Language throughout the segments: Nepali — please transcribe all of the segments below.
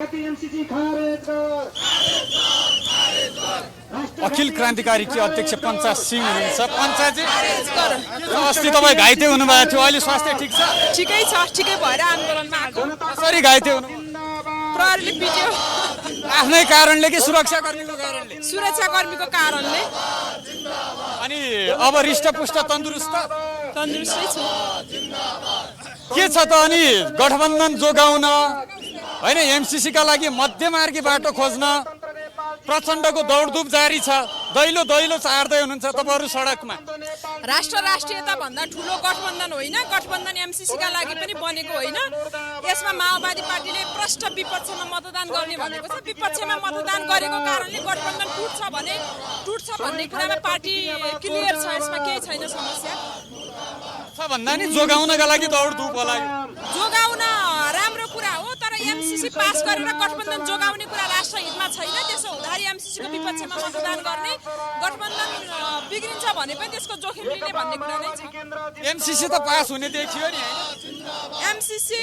अखिल क्रान्तिकारीकी अध्यक्ष पञ्चाज सिंह हुनुहुन्छ। पञ्चाजी अस्ति तपाईँ घाइते हुनुभएको थियो, अहिले स्वास्थ्य ठिक छ? ठिकै छ, ठिकै भएर आन्दोलनमा आएको। कसरी घाइते हुनु? प्रहरीले पिट्यो। आफ्नै कारणले कि सुरक्षाकर्मीको कारणले? सुरक्षाकर्मीको कारणले। अनि अब हृष्टपुष्ट तन्दुरुस्तै छु। के छ त अनि गठबन्धन जोगाउन होइन, एमसीसी का लागि मध्यमार्गी बाटो खोज्न प्रचण्डको दौडधुप जारी छ। दैलो चार्दै हुनुहुन्छ तपाईँहरू सडकमा। राष्ट्रियता भन्दा ठुलो गठबन्धन होइन, गठबन्धन एमसीसी का लागि पनि बनेको होइन। यसमा माओवादी पार्टीले प्रष्ट विपक्षमा मतदान गर्ने भनेको छ। विपक्षमा मतदान गरेको कारणले गठबन्धन टुट्छ भन्ने कुरामा पार्टी क्लियर छ। यसमा केही छैन समस्या। भन्दा नि जोगाउनका लागि दौडधुप होला। जोगाउन राम्रो कुरा हो, तर एमसीसी पास गरेर गठबन्धन जोगाउने कुरा राष्ट्र हितमा छैन। त्यसो हुँदाखेरि एमसीसी को विपक्षमा मतदान गर्ने, गठबन्धन बिग्रिन्छ भने पनि त्यसको जोखिम लिने भन्ने कुरा नै छ। एमसीसी त पास हुने देखियो नि। एमसीसी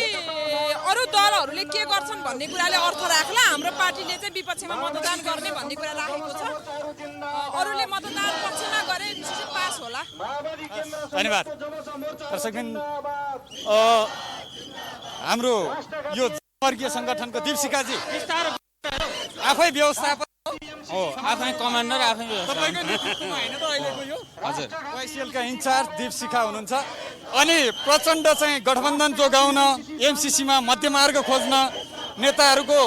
अरू दलहरूले के गर्छन् भन्ने कुराले अर्थ राख्ला। हाम्रो पार्टीले चाहिँ विपक्षमा मतदान गर्ने भन्ने कुरा राखेको छ। अरूले मतदान पक्षमा गरे एमसीसी पास होला। धन्यवाद। दर्शकबिन, हाम्रो यो वर्गीय संगठनको दीपशिखाजी आफै व्यवस्थापक हो, आफै कमान्डर, आफै तपाईँको नेतृत्वमा हैन त अहिलेको यो? हजुर, वाइसिएलका इन्चार्ज दीपशिखा हुनुहुन्छ। अनि प्रचण्ड चाहिँ गठबन्धन जोगाउन, एमसीसीमा मध्यमार्ग खोज्न नेताहरूको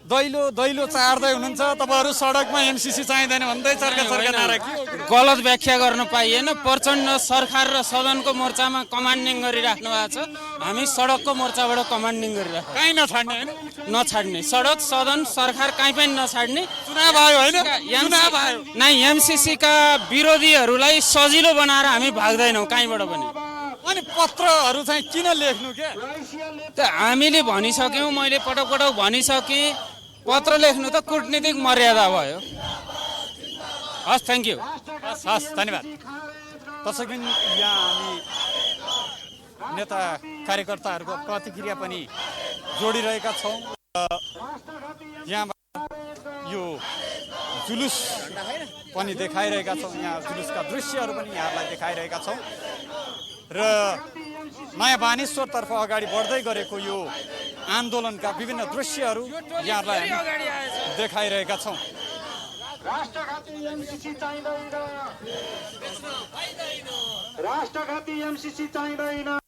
दैलो चार्दै हुनुहुन्छ। तपाईँहरू सडकमा एमसीसी चाहिँदैन भन्दै चर्का नारा के हो? गलत व्याख्या गर्न पाइएन। प्रचण्ड सरकार र सदनको मोर्चामा कमान्डिङ गरिराख्नु भएको छ। हामी सडकको मोर्चाबाट कमान्डिङ गरिराख्छौँ। कहीँ नछाड्ने होइन? नछाड्ने, सडक सदन सरकार कहीँ पनि नछाड्ने। चुनाव आयो होइन? चुनाव आयो नै, एमसीसी का विरोधीहरूलाई सजिलो बनाएर हामी भाग्दैनौँ कहीँबाट पनि। अनि पत्रहरू चाहिँ किन लेख्नु के? त हामीले भनिसक्यौँ, मैले पटक भनिसकेँ, पत्र लेख्नु त कूटनीतिक मर्यादा भयो। हस्, थ्याङ्क यू। हस्, धन्यवाद। दर्शकबिन, यहाँ हामी नेता कार्यकर्ताहरूको प्रतिक्रिया पनि जोडिरहेका छौँ। यहाँबाट यो जुलुस पनि देखाइरहेका छौँ। यहाँ जुलुसका दृश्यहरू पनि यहाँलाई देखाइरहेका छौँ र नयाँ बानेश्वरतर्फ अगाडि बढ्दै गरेको यो आन्दोलनका विभिन्न दृश्यहरू यहाँलाई देखाइरहेका छौँ। राष्ट्रघाती एमसीसी चाहिँदैन।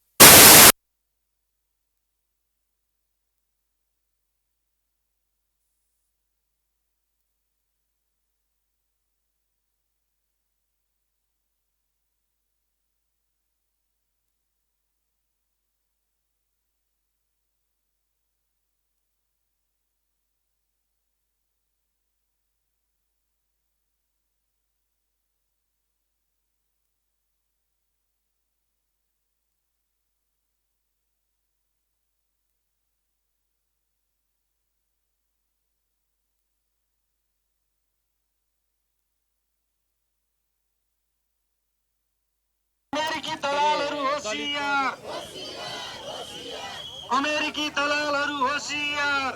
अमेरिकी दलालहरू होशियार,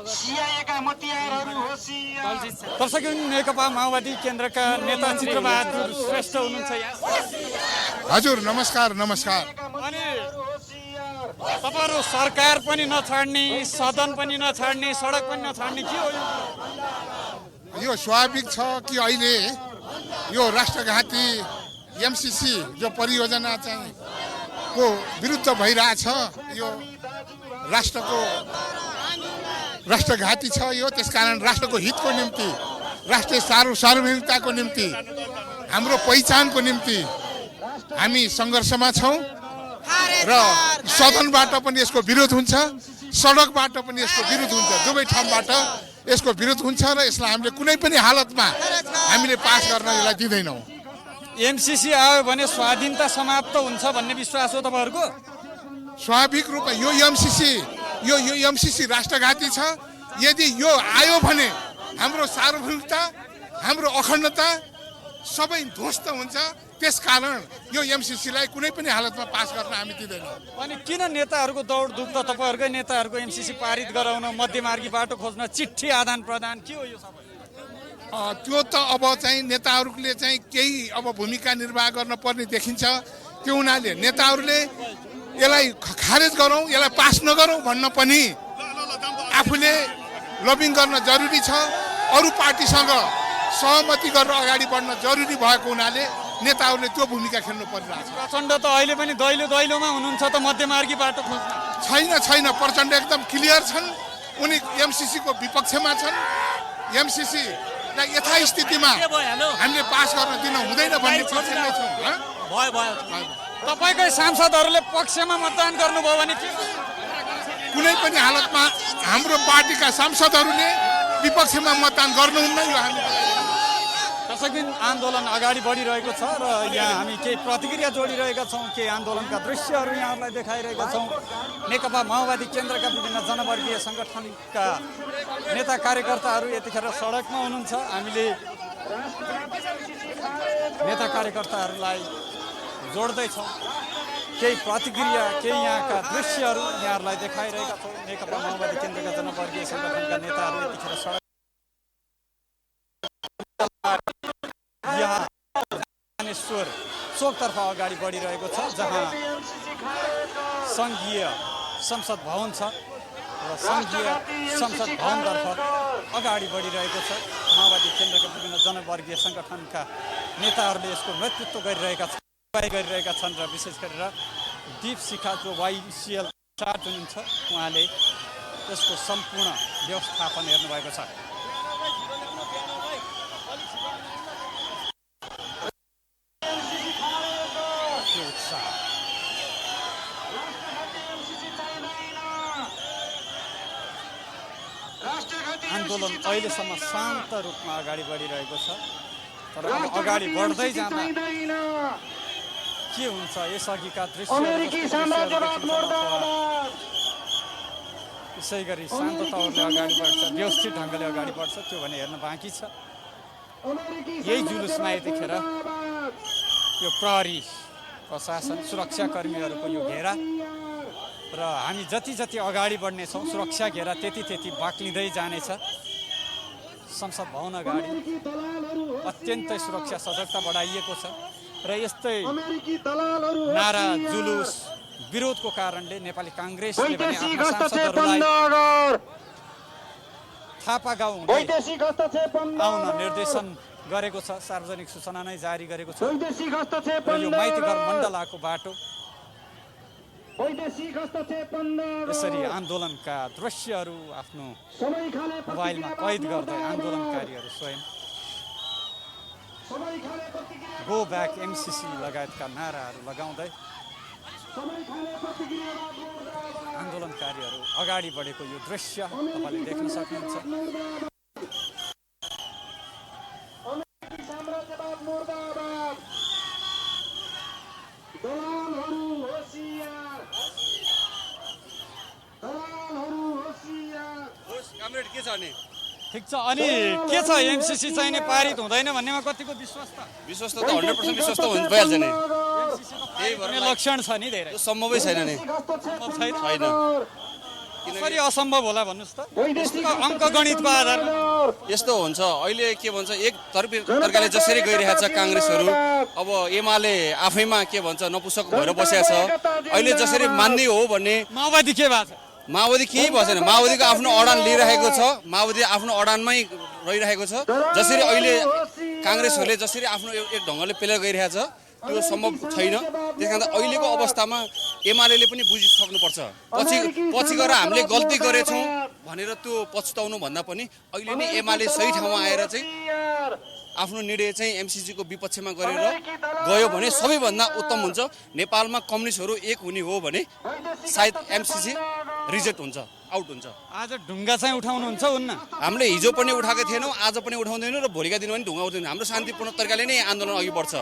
सिआइएका मतियारहरू होशियार। दर्शकबिन, नेकपा माओवादी केन्द्रका नेता चित्रबहादुर श्रेष्ठ हुनुहुन्छ यहाँ। हजुर, नमस्कार। अनि तपाईँहरू सरकार पनि नछाड्ने, सदन पनि नछाड्ने, सडक पनि नछाड्ने, के हो यो? स्वाभाविक छ कि अहिले यो राष्ट्रघाती एमसीसी जो परियोजना चाहिँ को विरुद्ध भइरहेछ, यो राष्ट्रघाती छ। यो त्यसकारण राष्ट्रको हितको निम्ति, राष्ट्रिय सार्वभौमिकताको निम्ति, हाम्रो पहिचानको निम्ति हामी सङ्घर्षमा छौँ र सदनबाट पनि यसको विरोध हुन्छ, सडकबाट पनि यसको विरोध हुन्छ। दुवै ठाउँबाट यसको विरोध हुन्छ र यसलाई हामीले कुनै पनि हालतमा हामीले पास गर्न यसलाई दिँदैनौँ। एमसीसी आयो भने स्वाधीनता समाप्त हुन्छ भन्ने विश्वास हो तपाईँहरूको? स्वाभाविक रूपमा यो एमसीसी राष्ट्रघाती छ। यदि यो आयो भने हाम्रो सार्वभौमिकता, हाम्रो अखण्डता सबै ध्वस्त हुन्छ। त्यसकारण यो एमसीसीलाई कुनै पनि हालतमा पास गर्न हामी दिँदैनौँ। अनि किन नेताहरूको दौड दुख्छ? तपाईँहरूकै नेताहरूको एमसीसी पारित गराउन, मध्यमार्गी बाटो खोज्न, चिठी आदान प्रदान, के हो यो सबै? त्यो त अब चाहिँ नेताहरूले चाहिँ केही अब भूमिका निर्वाह गर्न पर्ने देखिन्छ। त्यो हुनाले नेताहरूले यसलाई खारेज गरौँ, यसलाई पास नगरौँ भन्न पनि आफूले लबिङ गर्न जरुरी छ। अरू पार्टीसँग सहमति गरेर अगाडि बढ्न जरुरी भएको हुनाले नेताहरूले त्यो भूमिका खेल्नु परिरहेछ। प्रचण्ड त अहिले पनि दैलोमा हुनुहुन्छ त मध्यमार्गी बाटो खोज्न। छैन, प्रचण्ड एकदम क्लियर छन्। उनी एमसीसीको विपक्षमा छन्। एमसीसीलाई यथास्थितिमा हामीले पास गर्न दिन हुँदैन भन्ने पक्षमा छौँ। तपाईँकै सांसदहरूले पक्षमा मतदान गर्नुभयो भने के? कुनै पनि हालतमा हाम्रो पार्टीका सांसदहरूले विपक्षमा मतदान गर्नुहुन्न। यो हामी दशक दिन आन्दोलन अगाडि बढिरहेको छ र यहाँ हामी केही प्रतिक्रिया जोडिरहेका छौँ। केही आन्दोलनका दृश्यहरू यहाँहरूलाई देखाइरहेका छौँ। नेकपा माओवादी केन्द्रका विभिन्न जनवर्गीय सङ्गठनका नेता कार्यकर्ताहरू यतिखेर सडकमा हुनुहुन्छ। हामीले नेता कार्यकर्ताहरूलाई जोड्दैछौँ। केही प्रतिक्रिया, केही यहाँका दृश्यहरू यहाँहरूलाई देखाइरहेका छौँ। नेकपा माओवादी केन्द्रका जनवर्गीय सङ्गठनका नेताहरू यतिखेर सडक यहाँ ज्ञानेश्वर चोकतर्फ अगाडि बढिरहेको छ, जहाँ सङ्घीय संसद भवन छ र सङ्घीय संसद भवनतर्फ अगाडि बढिरहेको छ। माओवादी केन्द्रका विभिन्न जनवर्गीय सङ्गठनका नेताहरूले यसको नेतृत्व गरिरहेका छन् र विशेष गरेर दीप शिखा जो YCL चार्ज हुनुहुन्छ उहाँले यसको सम्पूर्ण व्यवस्थापन हेर्नुभएको छ। आन्दोलन अहिलेसम्म शान्त रूपमा अगाडि बढिरहेको छ, तर अब अगाडि बढ्दै जाँदा के हुन्छ यसअघिका दृश्यहरू यसै गरी शान्तताले अगाडि बढ्छ, व्यवस्थित ढङ्गले अगाडि बढ्छ, त्यो भने हेर्न बाँकी छ। यही जुलुसमा यतिखेर यो प्रहरी प्रशासन सुरक्षाकर्मीहरूको यो घेरा र हामी जति जति अगाडि बढ्नेछौँ सुरक्षा घेरा त्यति बाक्लिँदै जानेछ। संसद भवन अगाडि अत्यन्तै सुरक्षा सजगता बढाइएको छ र यस्तै नारा जुलुस विरोधको कारणले नेपाली काङ्ग्रेसले पनि आफ्ना सांसदहरूलाई थापा गाउँ आउन निर्देशन गरेको छ। सार्वजनिक सूचना नै जारी गरेको छ। यो माइतीघर मण्डलाको बाटो यसरी आन्दोलनका दृश्यहरू आफ्नो मोबाइलमा कैद गर्दै आन्दोलनकारीहरू स्वयं गो ब्याक एमसीसी लगायतका नाराहरू लगाउँदै आन्दोलनकारीहरू अगाडि बढेको यो दृश्य तपाईँले देख्न सक्नुहुन्छ। ठिक छ, अनि के छ एमसीसी चाहिँ नै पारित हुँदैन भन्नेमा कतिको विश्वास त? विश्वास त 100% विश्वास त भइहाल्छ नि। त्यही भएर लक्षण छ नि धेरै सम्भवै छैन नि। छैन। कसरी असम्भव होला भन्नुहोस् त? अङ्क गणितको आधारमा यस्तो हुन्छ। अहिले के भन्छ एक तर्काले जसरी गइरहेको छ काङ्ग्रेसहरू, अब एमाले आफैमा के भन्छ नपुसक भएर बसेको छ। अहिले जसरी मान्ने हो भन्ने माओवादी के भएको छ? माओवादी केही भएको छैन। माओवादीको आफ्नो अडान लिइरहेको छ। माओवादी आफ्नो अडानमै रहिरहेको छ। जसरी अहिले काङ्ग्रेसहरूले जसरी आफ्नो एक ढङ्गले प्ले गरिरहेको छ त्यो सम्भव छैन। त्यस कारण अहिलेको अवस्थामा एमाले पनि बुझिसक्नुपर्छ। पछि गएर हामीले गल्ती गरेछौँ भनेर त्यो पछुताउनु भन्दा पनि अहिले नै एमाले सही ठाउँमा आएर चाहिँ आफ्नो निर्णय चाहिँ एमसीसीको विपक्षमा गरेर गयो भने सबैभन्दा उत्तम हुन्छ। नेपालमा कम्युनिस्टहरू एक हुने हो भने सायद एमसीसी रिजेक्ट हुन्छ, आउट हुन्छ। आज ढुङ्गा चाहिँ उठाउनुहुन्छ हुन्न? हामीले हिजो पनि उठाएको थिएनौँ, आज पनि उठाउँदैनौँ र भोलिका दिनमा पनि ढुङ्गा उठाउँदैन। हाम्रो शान्तिपूर्ण तरिकाले नै आन्दोलन अघि बढ्छ।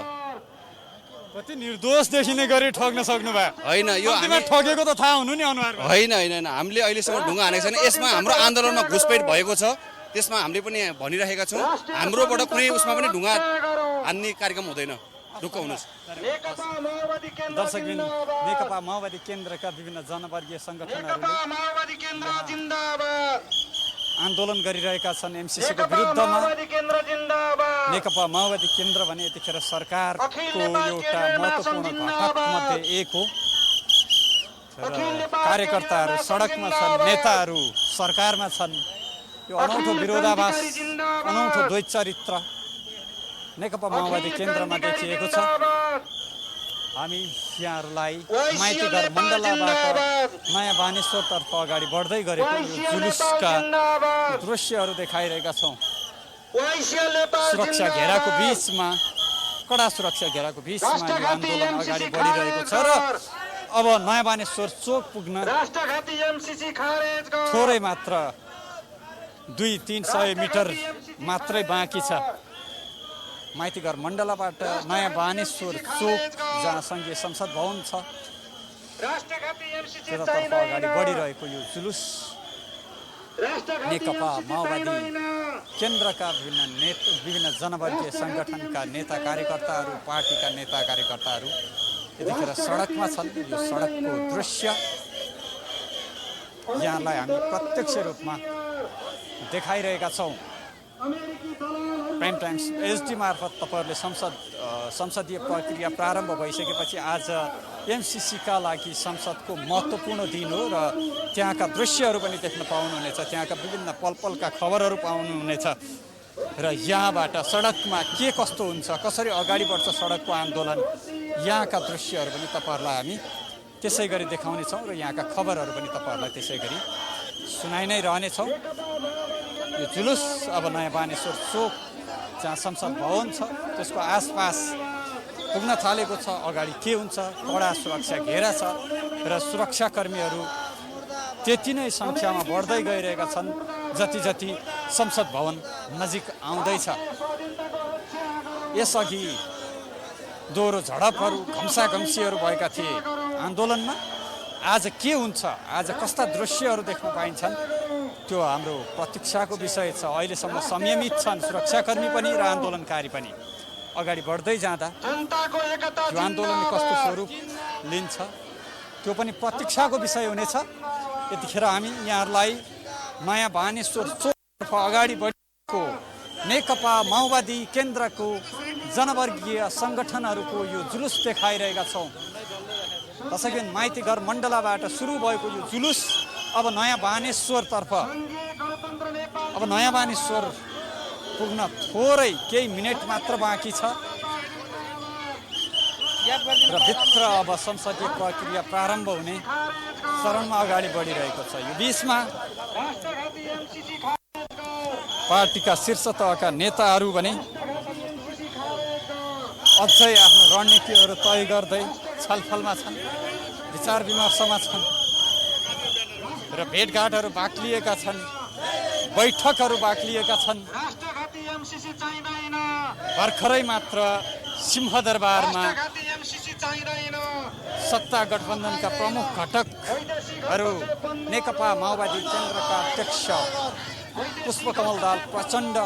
कति निर्दोष देखिने गरी ठग्न सक्नु भयो? होइन, यो ठगेको त थाहा हुनु नि अनुहारमा। होइन, हामीले अहिलेसम्म ढुङ्गा हानेको छैन। यसमा हाम्रो आन्दोलनमा घुसपैठ भएको छ, त्यसमा हामीले पनि भनिरहेका छौँ। हाम्रोबाट कुनै उसमा पनि ढुङ्गा हान्ने कार्यक्रम हुँदैन। ढुक्क हुनुहोस्। नेकपा माओवादी केन्द्र दर्शकबिन जिन्दाबाद नेकपा माओवादी केन्द्रका विभिन्न जनवर्गीय सङ्गठनहरूले नेकपा माओवादी केन्द्र जिन्दाबाद आन्दोलन गरिरहेका छन् एमसिसीको नेकपा विरुद्धमा। माओवादी केन्द्र जिन्दाबाद नेकपा माओवादी केन्द्र भने यतिखेर सरकारको अखिल नेपाल एउटा केन्द्र महत्त्वपूर्ण जिन्दाबाद। घटक मध्ये एक हो। अखिल नेपाल कार्यकर्ताहरू केन्द्र सडकमा छन्, जिन्दाबाद। नेताहरू सरकारमा छन्। यो अनौठो अखिल विरोधाभास, क्रान्तिकारी जिन्दाबाद। अनौठो द्वैत चरित्र नेकपा माओवादी केन्द्रमा देखिएको छ। हामी यहाँहरूलाई माइतीघर मण्डलाबाट नयाँ बानेश्वरतर्फ अगाडि बढ्दै गरेको यो जुलुसका दृश्यहरू देखाइरहेका छौँ। सुरक्षा घेराको बिचमा, कडा सुरक्षा घेराको बिचमा यो आन्दोलन अगाडि बढिरहेको छ र अब नयाँ बानेश्वर चोक पुग्न राष्ट्रघाती एमसीसी खारेज गर्नु। थोरै मात्र 200-300 मिटर मात्रै बाँकी छ। माइतीघर मण्डलाबाट नयाँ बानेश्वर चोक जहाँ सङ्घीय संसद भवन छ राष्ट्रघाती एमसीसी त्यतातर्फ अगाडि बढिरहेको यो जुलुस नेकपा माओवादी केन्द्रका विभिन्न जनवर्गीय सङ्गठनका नेता कार्यकर्ताहरू, पार्टीका नेता कार्यकर्ताहरू यतिखेर सडकमा छन्। यो सडकको दृश्य यहाँलाई हामी प्रत्यक्ष रूपमा देखाइरहेका छौँ। प्राइम टाइम्स एचडी मार्फत तपाईँहरूले संसदीय प्रक्रिया प्रारम्भ भइसकेपछि आज एमसिसीका लागि संसदको महत्त्वपूर्ण दिन हो र त्यहाँका दृश्यहरू पनि देख्न पाउनुहुनेछ। त्यहाँका विभिन्न पलपलका खबरहरू पाउनुहुनेछ र यहाँबाट सडकमा के कस्तो हुन्छ, कसरी अगाडि बढ्छ सडकको आन्दोलन, यहाँका दृश्यहरू पनि तपाईँहरूलाई हामी त्यसै गरी देखाउनेछौँ र यहाँका खबरहरू पनि तपाईँहरूलाई त्यसै गरी सुनाइ नै रहनेछौँ। यो जुलुस अब नयाँ बानेश्वर चोक जहाँ संसद भवन छ त्यसको आसपास पुग्न थालेको छ। अगाडि के हुन्छ, कडा सुरक्षा घेरा छ र सुरक्षाकर्मीहरू त्यति नै सङ्ख्यामा बढ्दै गइरहेका छन् जति जति संसद भवन नजिक आउँदैछ। यसअघि दोहोरो झडपहरू, घम्साघम्सीहरू भएका थिए आन्दोलनमा। आज के हुन्छ, आज कस्ता दृश्यहरू देख्न पाइन्छन् त्यो हाम्रो प्रतीक्षाको विषय छ। अहिलेसम्म संयमित छन् सुरक्षाकर्मी पनि र आन्दोलनकारी पनि। अगाडि बढ्दै जाँदा यो आन्दोलनले कस्तो स्वरूप लिन्छ त्यो पनि प्रतीक्षाको विषय हुनेछ। यतिखेर हामी यहाँहरूलाई नयाँ बानेश्वर चोकतर्फ अगाडि बढेको नेकपा माओवादी केन्द्रको जनवर्गीय सङ्गठनहरूको यो जुलुस देखाइरहेका छौँ। त्यसैगरी माइतीघर मण्डलाबाट सुरु भएको यो जुलुस अब नयाँ बानेश्वरतर्फ, अब नयाँ बानेश्वर पुग्न थोरै केही मिनट मात्र बाँकी छ र भित्र अब संसदीय प्रक्रिया प्रारम्भ हुने चरणमा अगाडि बढिरहेको छ। यो बिचमा पार्टीका शीर्ष तहका नेताहरू भने अझै आफ्नो रणनीतिहरू तय गर्दै छलफलमा छन्, विचार विमर्शमा छन् र भेटघाटहरू बाक्लिएका छन्, बैठकहरू बाक्लिएका छन्। भर्खरै मात्र सिंहदरबारमा सत्ता गठबन्धनका प्रमुख घटकहरू नेकपा माओवादी केन्द्रका अध्यक्ष पुष्पकमल दाहाल प्रचण्ड,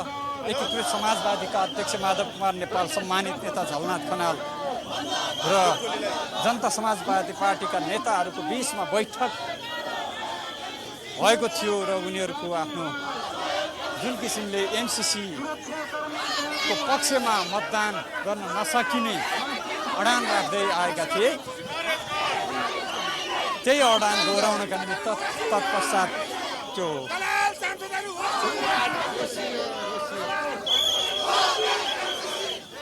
एकीकृत समाजवादीका अध्यक्ष माधव कुमार नेपाल, सम्मानित नेता झलनाथ खनाल र जनता समाजवादी पार्टीका नेताहरूको बिचमा बैठक भएको थियो र उनीहरूको आफ्नो जुन किसिमले एमसिसीको पक्षमा मतदान गर्न नसकिने अडान राख्दै आएका थिए, त्यही अडान दोहोऱ्याउनका निमित्त तत्पश्चात त्यो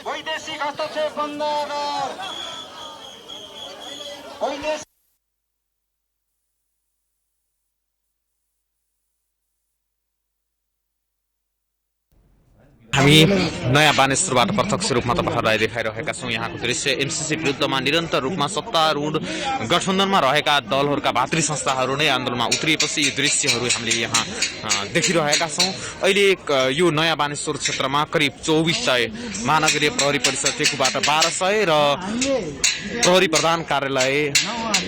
वैदेशिक हस्तक्षेप बन्द गर। हामी नयाँ बानेश्वरबाट प्रत्यक्ष रूपमा तपाईहरुलाई देखाइरहेका छौं। यहाँको दृश्य एमसिसी विरुद्धमा निरन्तर रूपमा सत्तारूढ गठबन्धनमा रहेका दलहरूका भातृ संस्थाहरू नै आन्दोलनमा उत्रिएपछि यी दृश्यहरू हामीले यहाँ देखिरहेका छौं। अहिले यो नयाँ बानेश्वर क्षेत्रमा करिब 2400 महानगरीय प्रहरी परिषद टेकुबाट 1200 र प्रहरी प्रधान कार्यालय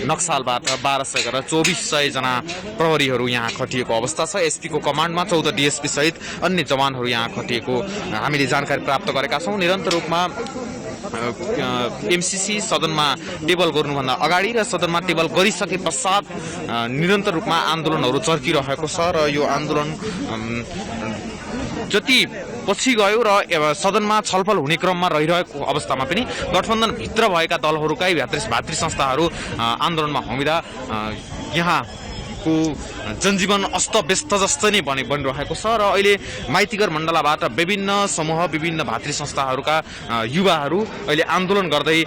नक्सालबाट 1200 गरेर 2400 जना प्रहरीहरू यहाँ खटिएको अवस्था छ। एसपी को कमान्डमा 14 डीएसपी सहित अन्य जवानहरू यहाँ खटिएको हामीले जानकारी प्राप्त गरेका छौं। निरन्तर रूपमा एमसीसी सदनमा टेबल गर्नुभन्दा अगाडि र सदनमा टेबल गरिसके पश्चात निरन्तर रूपमा आन्दोलनहरू चर्किरहेको छ र यो आन्दोलन जति पछि गयो र सदनमा छलफल हुने क्रममा रहिरहेको अवस्थामा पनि गठबन्धनभित्र भएका दलहरूकै भातृ संस्थाहरू आन्दोलनमा होमिँदा यहाँको जनजीवन अस्तव्यस्त जस्तै नै बनिरहेको छ र अहिले माइतीघर मण्डलाबाट विभिन्न समूह विभिन्न भातृ संस्थाहरूका युवाहरू अहिले आन्दोलन गर्दै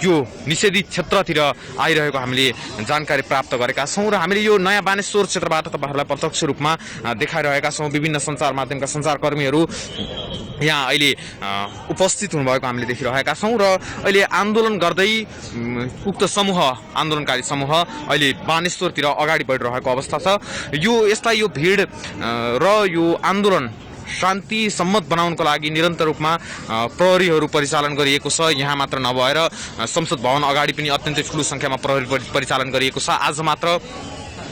यो निषेधित क्षेत्रतिर आइरहेको हामीले जानकारी प्राप्त गरेका छौँ र हामीले यो नयाँ बानेश्वर क्षेत्रबाट तपाईँहरूलाई प्रत्यक्ष रूपमा देखाइरहेका छौँ। विभिन्न सञ्चार माध्यमका सञ्चारकर्मीहरू यहाँ अहिले उपस्थित हुनुभएको हामीले देखिरहेका छौँ र अहिले आन्दोलन गर्दै उक्त समूह आन्दोलनकारी समूह अहिले बानेश्वरतिर अगाडि बढिरहेको अवस्था छ। यो भिड र यो आन्दोलन शान्ति सम्मत बनाउनको लागि निरन्तर रूपमा प्रहरीहरू परिचालन गरिएको छ। यहाँ मात्र नभएर संसद भवन अगाडि पनि अत्यन्तै ठुलो सङ्ख्यामा प्रहरी परिचालन गरिएको छ। आज मात्र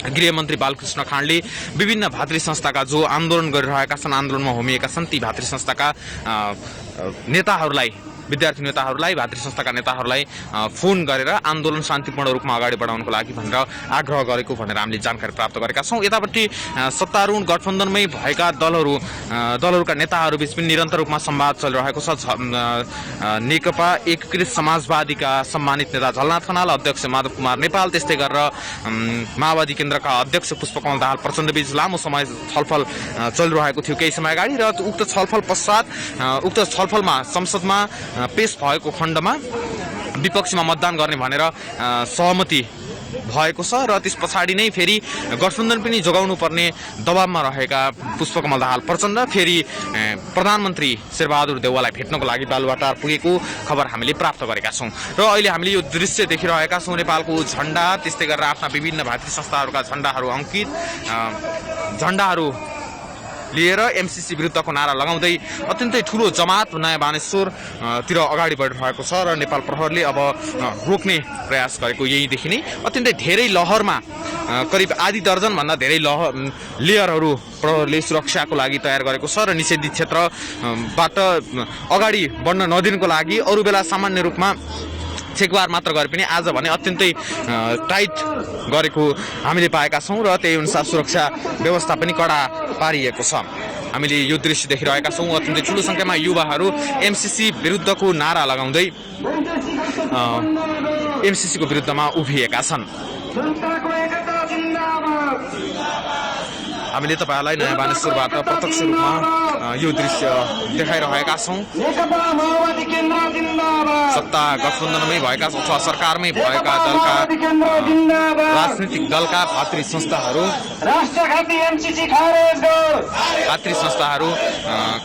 गृहमन्त्री बालकृष्ण खाँडले विभिन्न भातृ संस्थाका जो आन्दोलन गरिरहेका छन् आन्दोलनमा होमिएका छन् ती भातृ संस्थाका नेताहरूलाई विद्यार्थी नेताहरूलाई भातृ संस्थाका नेताहरूलाई फोन गरेर आन्दोलन शान्तिपूर्ण रूपमा अगाडि बढाउनको लागि भनेर आग्रह गरेको भनेर हामीले जानकारी प्राप्त गरेका छौँ। यतापट्टि सत्तारूढ गठबन्धनमै भएका दलहरूका नेताहरू बीच पनि निरन्तर रूपमा संवाद चलिरहेको छ। नेकपा एकीकृत समाजवादीका सम्मानित नेता झलनाथ खनाल, अध्यक्ष माधव कुमार नेपाल, त्यस्तै गरेर माओवादी केन्द्रका अध्यक्ष पुष्पकमल दाहाल प्रचण्ड बीच लामो समय छलफल चलिरहेको थियो केही समय अगाडि र उक्त छलफल पश्चात उक्त छलफलमा संसदमा पेश भएको खण्डमा विपक्षमा मतदान गर्ने भनेर सहमति भएको छ र त्यस पछाडि नै फेरि गठबन्धन पनि जोगाउनु पर्ने दबावमा रहेका पुष्पकमल दाहाल प्रचण्ड फेरि प्रधानमन्त्री शेरबहादुर देउवालाई भेट्नको लागि बालुवाटार पुगेको खबर हामीले प्राप्त गरेका छौँ र अहिले हामीले यो दृश्य देखिरहेका छौँ। नेपालको झण्डा त्यस्तै गरेर आफ्ना विभिन्न भातृ संस्थाहरूका झण्डाहरू अङ्कित झण्डाहरू लिएर एमसीसी विरुद्धको नारा लगाउँदै अत्यन्तै ठुलो जमात नयाँ बानेश्वर तिर अगाडि बढिरहेको छ र नेपाल प्रहरले अब रोक्ने प्रयास गरेको यहीदेखि नै अत्यन्तै धेरै लहरमा करिब आधी दर्जनभन्दा धेरै लेयरहरू प्रहरले सुरक्षाको लागि तयार गरेको छ र निषेधित क्षेत्रबाट अगाडि बढ्न नदिनको लागि अरू बेला सामान्य रूपमा चेकबार मात्र गरे पनि आज भने अत्यन्तै टाइट गरेको हामीले पाएका छौँ र त्यही अनुसार सुरक्षा व्यवस्था पनि कडा पारिएको छ। हामीले यो दृश्य देखिरहेका छौँ। अत्यन्तै ठुलो सङ्ख्यामा युवाहरू एमसीसी विरुद्धको नारा लगाउँदै एमसीसीको विरुद्धमा उभिएका छन्। हामीले तपाईँहरूलाई नयाँ बानेश्वरबाट प्रत्यक्ष रूपमा यो दृश्य देखाइरहेका छौँ। सत्ता गठबन्धनमै भएका अथवा सरकारमै भएका दलका राजनीतिक दलका भातृ संस्थाहरू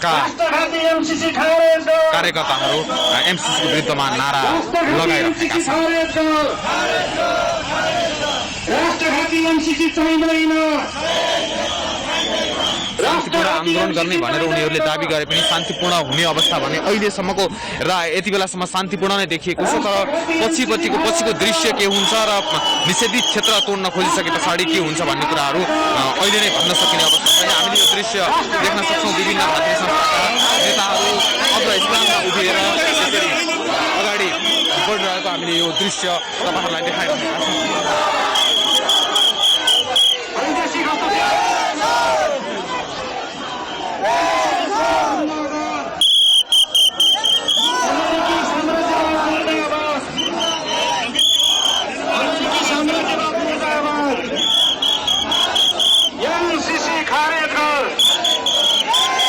का कार्यकर्ताहरू एमसीसीको विरुद्धमा नारा लगाइरहेका छन्। शान्तिपूर्ण आन्दोलन गर्ने भनेर उनीहरूले दाबी गरे पनि शान्तिपूर्ण हुने अवस्था भने अहिलेसम्मको र यति बेलासम्म शान्तिपूर्ण नै देखिएको छ। तर पछिको दृश्य के हुन्छ र निषेधित क्षेत्र तोड्न खोजिसके पछाडि के हुन्छ भन्ने कुराहरू अहिले नै भन्न सकिने अवस्था छैन। हामीले यो दृश्य देख्न सक्छौँ। विभिन्न भातृ संस्थाका नेताहरू अग्र स्थानमा उभिएर यसरी अगाडि बढिरहेको हामीले यो दृश्य तपाईँहरूलाई देखाइरहेका छौँ।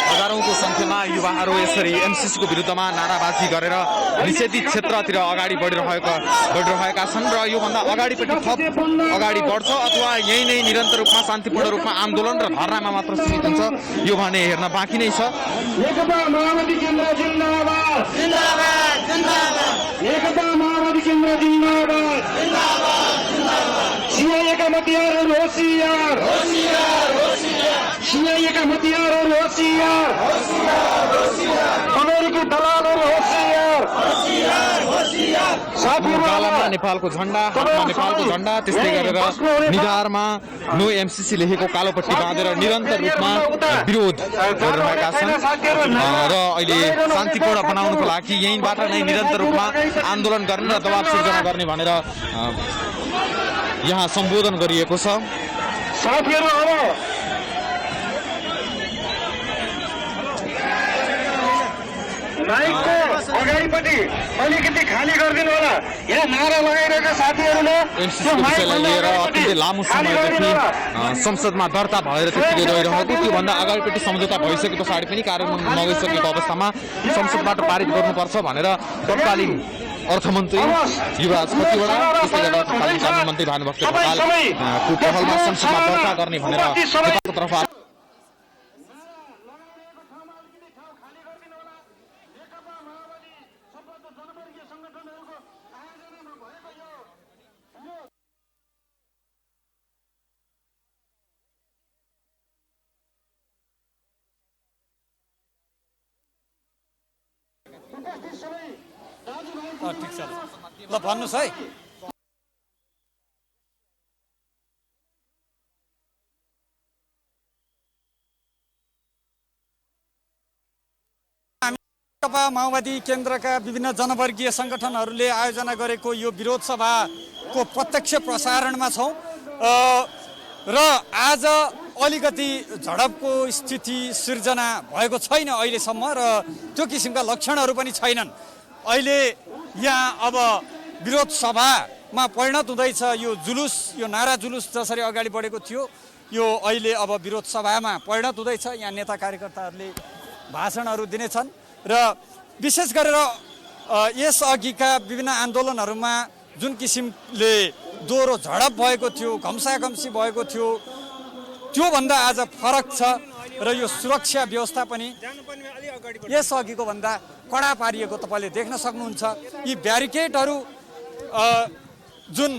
हजारौंको संख्यामा युवाहरू यसरी एमसीसीको विरुद्धमा नाराबाजी गरेर निषेधित क्षेत्रतिर अगाडि बढिरहेका छन् र योभन्दा अगाडिपट्टि थप अगाडि बढ्छ अथवा यही नै निरन्तर रूपमा शान्तिपूर्ण रूपमा आन्दोलन र धरनामा मात्र सीमित हुन्छ यो भने हेर्न बाँकी नै छ। अमेरिकी दलालहरू होशियार, गालामा नेपालको झण्डा, हातमा नेपालको झण्डा, त्यस्तै गरेर निधारमा नो एमसीसी लेखेको कालोपट्टि बाँधेर निरन्तर रूपमा विरोध गरिरहेका छन् र अहिले शान्तिपूर्ण बनाउनको लागि यहीँबाट नै निरन्तर रूपमा आन्दोलन गर्ने र दबाब सिर्जना गर्ने भनेर यहाँ सम्बोधन गरिएको छ। साथीहरू अब माइकको अगाडिपट्टि अलिकति खाली गरिदिनु होला। यहाँ नारा लगाइरहेका साथीहरूले एमसीसीको विषयलाई लिएर अत्यन्तै लामो समयदेखि संसदमा दर्ता भएर त्यतिकै रहिरहेको, त्योभन्दा अगाडिपट्टि सम्झौता भइसके पछाडि पनि कार्यान्वयन नगइसकेको अवस्थामा संसदबाट पारित गर्नुपर्छ भनेर तत्कालीन अर्थमन्त्री युवराज खतिवडा, त्यस्तै गरेर तत्कालीन कानुन मन्त्री भानुभक्त ढकालको पहलमा संसदमा दर्ता गर्ने भनेर नेपालको तर्फ ठिक छ ल भन्नुहोस् है। नेकपा माओवादी केन्द्रका विभिन्न जनवर्गीय सङ्गठनहरूले आयोजना गरेको यो विरोध सभाको प्रत्यक्ष प्रसारणमा छौँ र आज अलिकति झडपको स्थिति सिर्जना भएको छैन अहिलेसम्म र त्यो किसिमका लक्षणहरू पनि छैनन्। अहिले यहाँ अब विरोध सभामा परिणत हुँदैछ यो जुलुस, यो नारा जुलुस जसरी अगाडि बढेको थियो यो अहिले अब विरोध सभामा परिणत हुँदैछ। यहाँ नेता कार्यकर्ताहरूले भाषणहरू दिनेछन् र विशेष गरेर यसअघिका विभिन्न आन्दोलनहरूमा जुन किसिमले दोहोरो झडप भएको थियो, घम्साघम्सी भएको थियो, त्योभन्दा आज फरक छ र यो सुरक्षा व्यवस्था पनि यसअघिको भन्दा कडा पारिएको तपाईँले देख्न सक्नुहुन्छ। यी ब्यारिकेडहरू जुन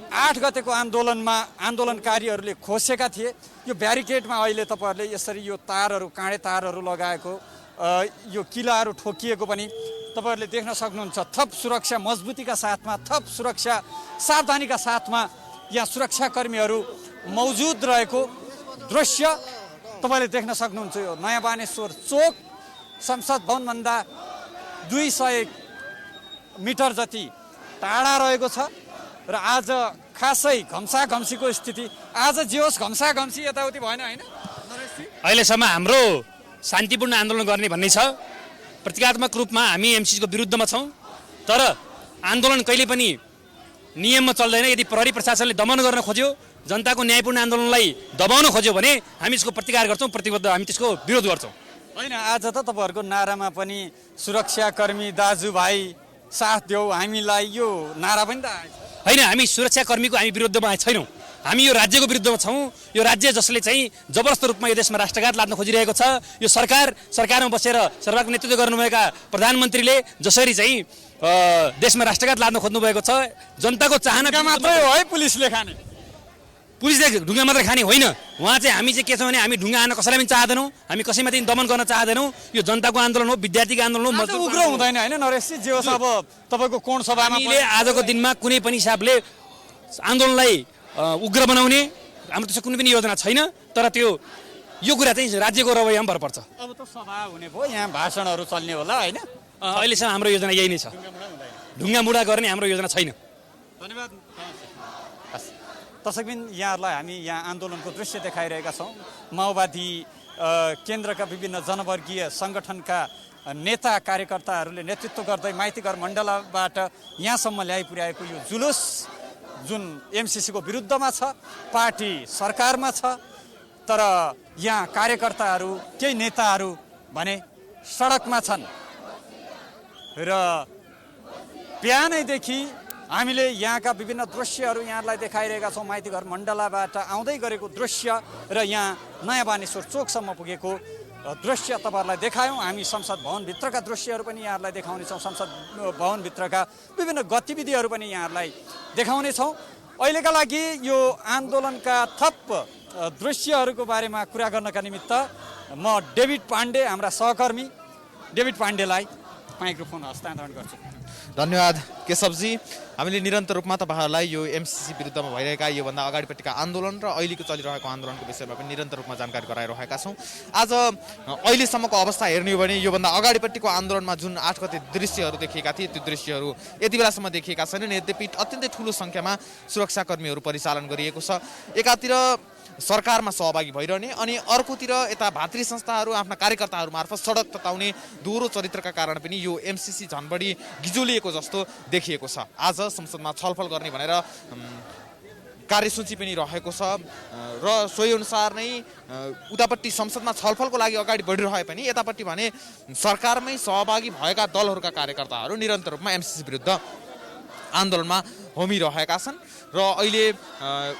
8 गतेको आन्दोलनमा आन्दोलनकारीहरूले खोसेका थिए, यो ब्यारिकेडमा अहिले तपाईँहरूले यसरी यो तारहरू, काँडे तारहरू लगाएको, यो किलाहरू ठोकिएको पनि तपाईँहरूले देख्न सक्नुहुन्छ। थप सुरक्षा मजबुतीका साथमा, थप सुरक्षा सावधानीका साथमा यहाँ सुरक्षाकर्मीहरू मौजुद रहेको दृश्य तपाईँले देख्न सक्नुहुन्छ। यो नयाँ बानेश्वर चोक संसद भवनभन्दा 200 मिटर जति टाढा रहेको छ र आज खासै घम्साघम्सीको स्थिति, आज जे होस् घम्साघम्सी यताउति भएन होइन। अहिलेसम्म हाम्रो शान्तिपूर्ण आन्दोलन गर्ने भन्ने छ। प्रतीकात्मक रूपमा हामी एमसीसीको विरुद्धमा छौँ, तर आन्दोलन कहिले पनि नियममा चल्दैन। यदि प्रहरी प्रशासनले दमन गर्न खोज्यो, जनताको न्यायपूर्ण आन्दोलनलाई दबाउन खोज्यो भने हामी यसको प्रतिकार गर्छौँ, प्रतिबद्ध हामी त्यसको विरोध गर्छौँ। होइन, आज त तपाईँहरूको नारामा पनि सुरक्षाकर्मी दाजुभाइ साथ देऊ हामीलाई, यो नारा पनि त होइन। हामी सुरक्षाकर्मीको हामी विरुद्धमा छैनौँ, हामी यो राज्यको विरुद्धमा छौँ। यो राज्य जसले चाहिँ जबरजस्त रूपमा यो देशमा राष्ट्रघात लाद्न खोजिरहेको छ, यो सरकारमा बसेर सरकारको नेतृत्व गर्नुभएका प्रधानमन्त्रीले जसरी चाहिँ देशमा राष्ट्रघात लाद्न खोज्नु भएको छ, जनताको चाहना मात्रै हो है पुलिसले खाने, पुलिसले ढुङ्गा मात्र खाने होइन। उहाँ चाहिँ हामी चाहिँ के छ भने हामी ढुङ्गा हान्न कसैलाई पनि चाहँदैनौँ, हामी कसैमाथि दमन गर्न चाहँदैनौँ। यो जनताको आन्दोलन हो, विद्यार्थीको आन्दोलन हो, उग्र हुँदैन होइन नरेशजी। जे होस् अब तपाईँको कोण सभामा हामीले आजको दिनमा कुनै पनि हिसाबले आन्दोलनलाई उग्र बनाउने हाम्रो त्यसको कुनै पनि योजना छैन, तर यो कुरा चाहिँ राज्यको रवैयामा भर पर्छ। अब त सभा हुने भयो, यहाँ भाषणहरू चल्ने होला होइन। अहिलेसम्म हाम्रो योजना यही नै छ, ढुङ्गा मुढा गर्ने हाम्रो योजना छैन। धन्यवाद। दर्शकबिन, यहाँहरूलाई हामी यहाँ आन्दोलनको दृश्य देखाइरहेका छौँ। माओवादी केन्द्रका विभिन्न जनवर्गीय सङ्गठनका नेता कार्यकर्ताहरूले नेतृत्व गर्दै माइतीघर मण्डलाबाट यहाँसम्म ल्याइ पुर्याएको यो जुलुस जुन एमसीसीको विरुद्धमा छ, पार्टी सरकारमा छ, तर यहाँ कार्यकर्ताहरू, केही नेताहरू भने सडकमा छन् र बिहानैदेखि हामीले यहाँका विभिन्न दृश्यहरू यहाँलाई देखाइरहेका छौँ। माइतीघर मण्डलाबाट आउँदै गरेको दृश्य र यहाँ नयाँ बानेश्वर चोकसम्म पुगेको दृश्य तपाईँहरूलाई देखायौँ। हामी संसद भवनभित्रका दृश्यहरू पनि यहाँहरूलाई देखाउनेछौँ, संसद भवनभित्रका विभिन्न गतिविधिहरू पनि यहाँहरूलाई देखाउनेछौँ। अहिलेका लागि यो आन्दोलनका थप दृश्यहरूको बारेमा कुरा गर्नका निमित्त म डेभिड पाण्डे, हाम्रा सहकर्मी डेभिड पाण्डेलाई माइक्रोफोन हस्तान्तरण गर्छु। धन्यवाद केशवजी। हामीले निरन्तर रूपमा तपाईँहरूलाई यो एमसीसी विरुद्धमा भइरहेका योभन्दा अगाडिपट्टिका आन्दोलन र अहिलेको चलिरहेको आन्दोलनको विषयमा पनि निरन्तर रूपमा जानकारी गराइरहेका छौँ। आज अहिलेसम्मको अवस्था हेर्ने हो भने योभन्दा अगाडिपट्टिको आन्दोलनमा जुन 8 गते दृश्यहरू देखिएका थिए त्यो दृश्यहरू यति बेलासम्म देखिएका छैनन्। यद्यपि अत्यन्तै ठुलो सङ्ख्यामा सुरक्षाकर्मीहरू परिचालन गरिएको छ। एकातिर सरकारमा सहभागी भइरहने अनि अर्कोतिर यता भातृ संस्थाहरू आफ्ना कार्यकर्ताहरू मार्फत सडक तताउने दोहोरो चरित्रका कारण पनि यो एमसीसी झन् बढी गिजोलिएको जस्तो देखिएको छ। आज संसदमा छलफल गर्ने भनेर कार्यसूची पनि रहेको छ र सोही अनुसार नै उतापट्टि संसदमा छलफलको लागि अगाडि बढिरहे पनि यतापट्टि भने सरकारमै सहभागी भएका दलहरूका कार्यकर्ताहरू निरन्तर रूपमा एमसीसी विरुद्ध आन्दोलनमा होमिरहेका छन् र अहिले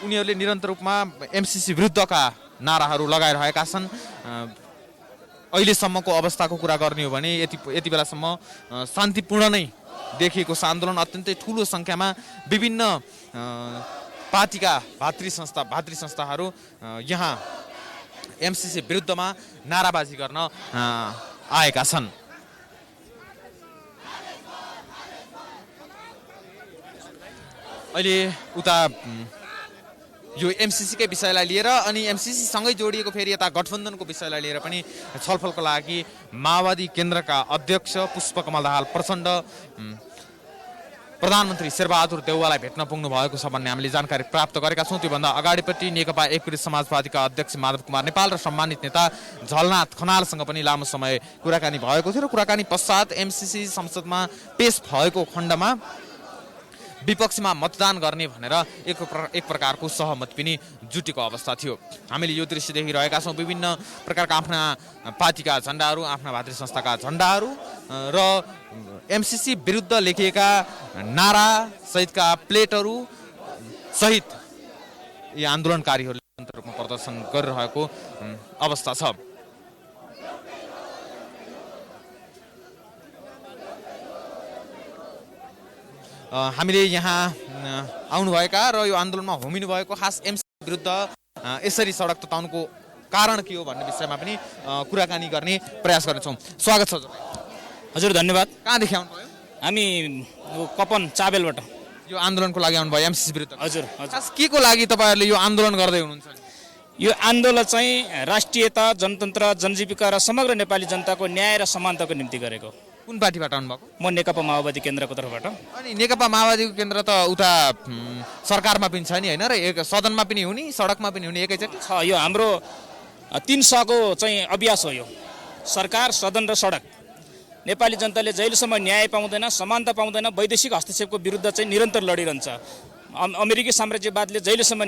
उनीहरूले निरन्तर रूपमा एमसीसी विरुद्धका नाराहरू लगाइरहेका छन्। अहिलेसम्मको अवस्थाको कुरा गर्ने हो भने यति बेलासम्म शान्तिपूर्ण नै देखिएको छ आन्दोलन। अत्यन्तै ठुलो सङ्ख्यामा विभिन्न पार्टीका भातृ संस्थाहरू यहाँ एमसीसी विरुद्धमा नाराबाजी गर्न आएका छन्। अहिले उता यो एमसीसीकै विषयलाई लिएर अनि एमसीसी सँगै जोडिएको फेरि यता गठबन्धनको विषयलाई लिएर पनि छलफलको लागि माओवादी केन्द्रका अध्यक्ष पुष्पकमल दाहाल प्रचण्ड प्रधानमन्त्री शेरबहादुर देउवालाई भेट्न पुग्नु भएको छ भन्ने हामीले जानकारी प्राप्त गरेका छौँ। त्योभन्दा अगाडिपट्टि नेकपा एकीकृत समाजवादीका अध्यक्ष माधव कुमार नेपाल र सम्मानित नेता झलनाथ खनालसँग पनि लामो समय कुराकानी भएको थियो र कुराकानी पश्चात एमसीसी संसदमा पेश भएको खण्डमा विपक्षमा मतदान गर्ने भनेर एक प्रकारको सहमति पनि जुटेको अवस्था थियो। हामीले यो दृश्य देखिरहेका छौँ। विभिन्न प्रकारका आफ्ना पार्टीका झन्डाहरू, आफ्ना भातृ संस्थाका झन्डाहरू र एमसीसी विरुद्ध लेखिएका नारा सहितका प्लेटहरू सहित यी आन्दोलनकारीहरूले निरन्तर रूपमा प्रदर्शन गरिरहेको अवस्था छ। हामीले यहाँ आउनुभएका र यो आन्दोलनमा होमिनुभएको खास एमसीसी विरुद्ध यसरी सडक तताउनुको कारण के हो भन्ने विषयमा पनि कुराकानी गर्ने प्रयास गर्नेछौँ। स्वागत छ हजुर। धन्यवाद। कहाँदेखि आउनुभयो? हामी कपन चाबेलबाट यो आन्दोलनको लागि आउनुभयो एमसीसी विरुद्ध? हजुर। खास के को लागि तपाईँहरूले यो आन्दोलन गर्दै हुनुहुन्छ? यो आन्दोलन चाहिँ राष्ट्रियता, जनतन्त्र, जनजीविका र समग्र नेपाली जनताको न्याय र समानताको निम्ति गरेको। कुन पार्टीबाट आउनुभएको? म नेकपा माओवादी केन्द्रको तर्फबाट। अनि नेकपा माओवादीको केन्द्र त उता सरकारमा पनि छ नि होइन र एक सदनमा पनि हुने सडकमा पनि हुने एकैचोटि छ। यो हाम्रो 3 सको चाहिँ अभ्यास हो। यो सरकार, सदन र सडक। नेपाली जनताले जहिलेसम्म न्याय पाउँदैन, समानता पाउँदैन, वैदेशिक हस्तक्षेपको विरुद्ध चाहिँ निरन्तर लडिरहन्छ। अमेरिकी साम्राज्यवादले जहिलेसम्म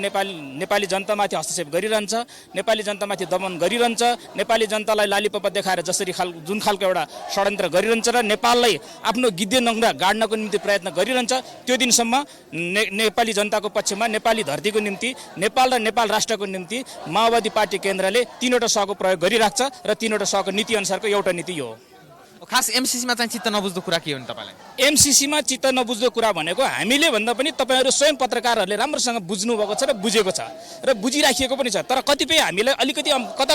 नेपाली जनतामाथि हस्तक्षेप गरिरहन्छ, नेपाली जनतामाथि दमन गरिरहन्छ, नेपाली जनतालाई लालीपप्पा देखाएर जसरी जुन खालको एउटा षड्यन्त्र गरिरहन्छ र नेपाललाई आफ्नो गिद्धे नङ्ग्रा गाड्नको निम्ति प्रयत्न गरिरहन्छ, त्यो दिनसम्म नेपाली जनताको पक्षमा, नेपाली धरतीको निम्ति, नेपाल र नेपाल राष्ट्रको निम्ति माओवादी पार्टी केन्द्रले 3वटा सको प्रयोग गरिराख्छ र 3वटा सको नीति अनुसारको एउटा नीति यो हो। खास एमसीसीमा चाहिँ चित्त नबुझ्दो कुरा के हो नि तपाईँलाई? एमसीसीमा चित्त नबुझ्दो कुरा भनेको हामीले भन्दा पनि तपाईँहरू स्वयं पत्रकारहरूले राम्रोसँग बुझ्नु भएको छ र बुझेको छ र बुझिराखिएको पनि छ। तर कतिपय हामीलाई अलिकति कता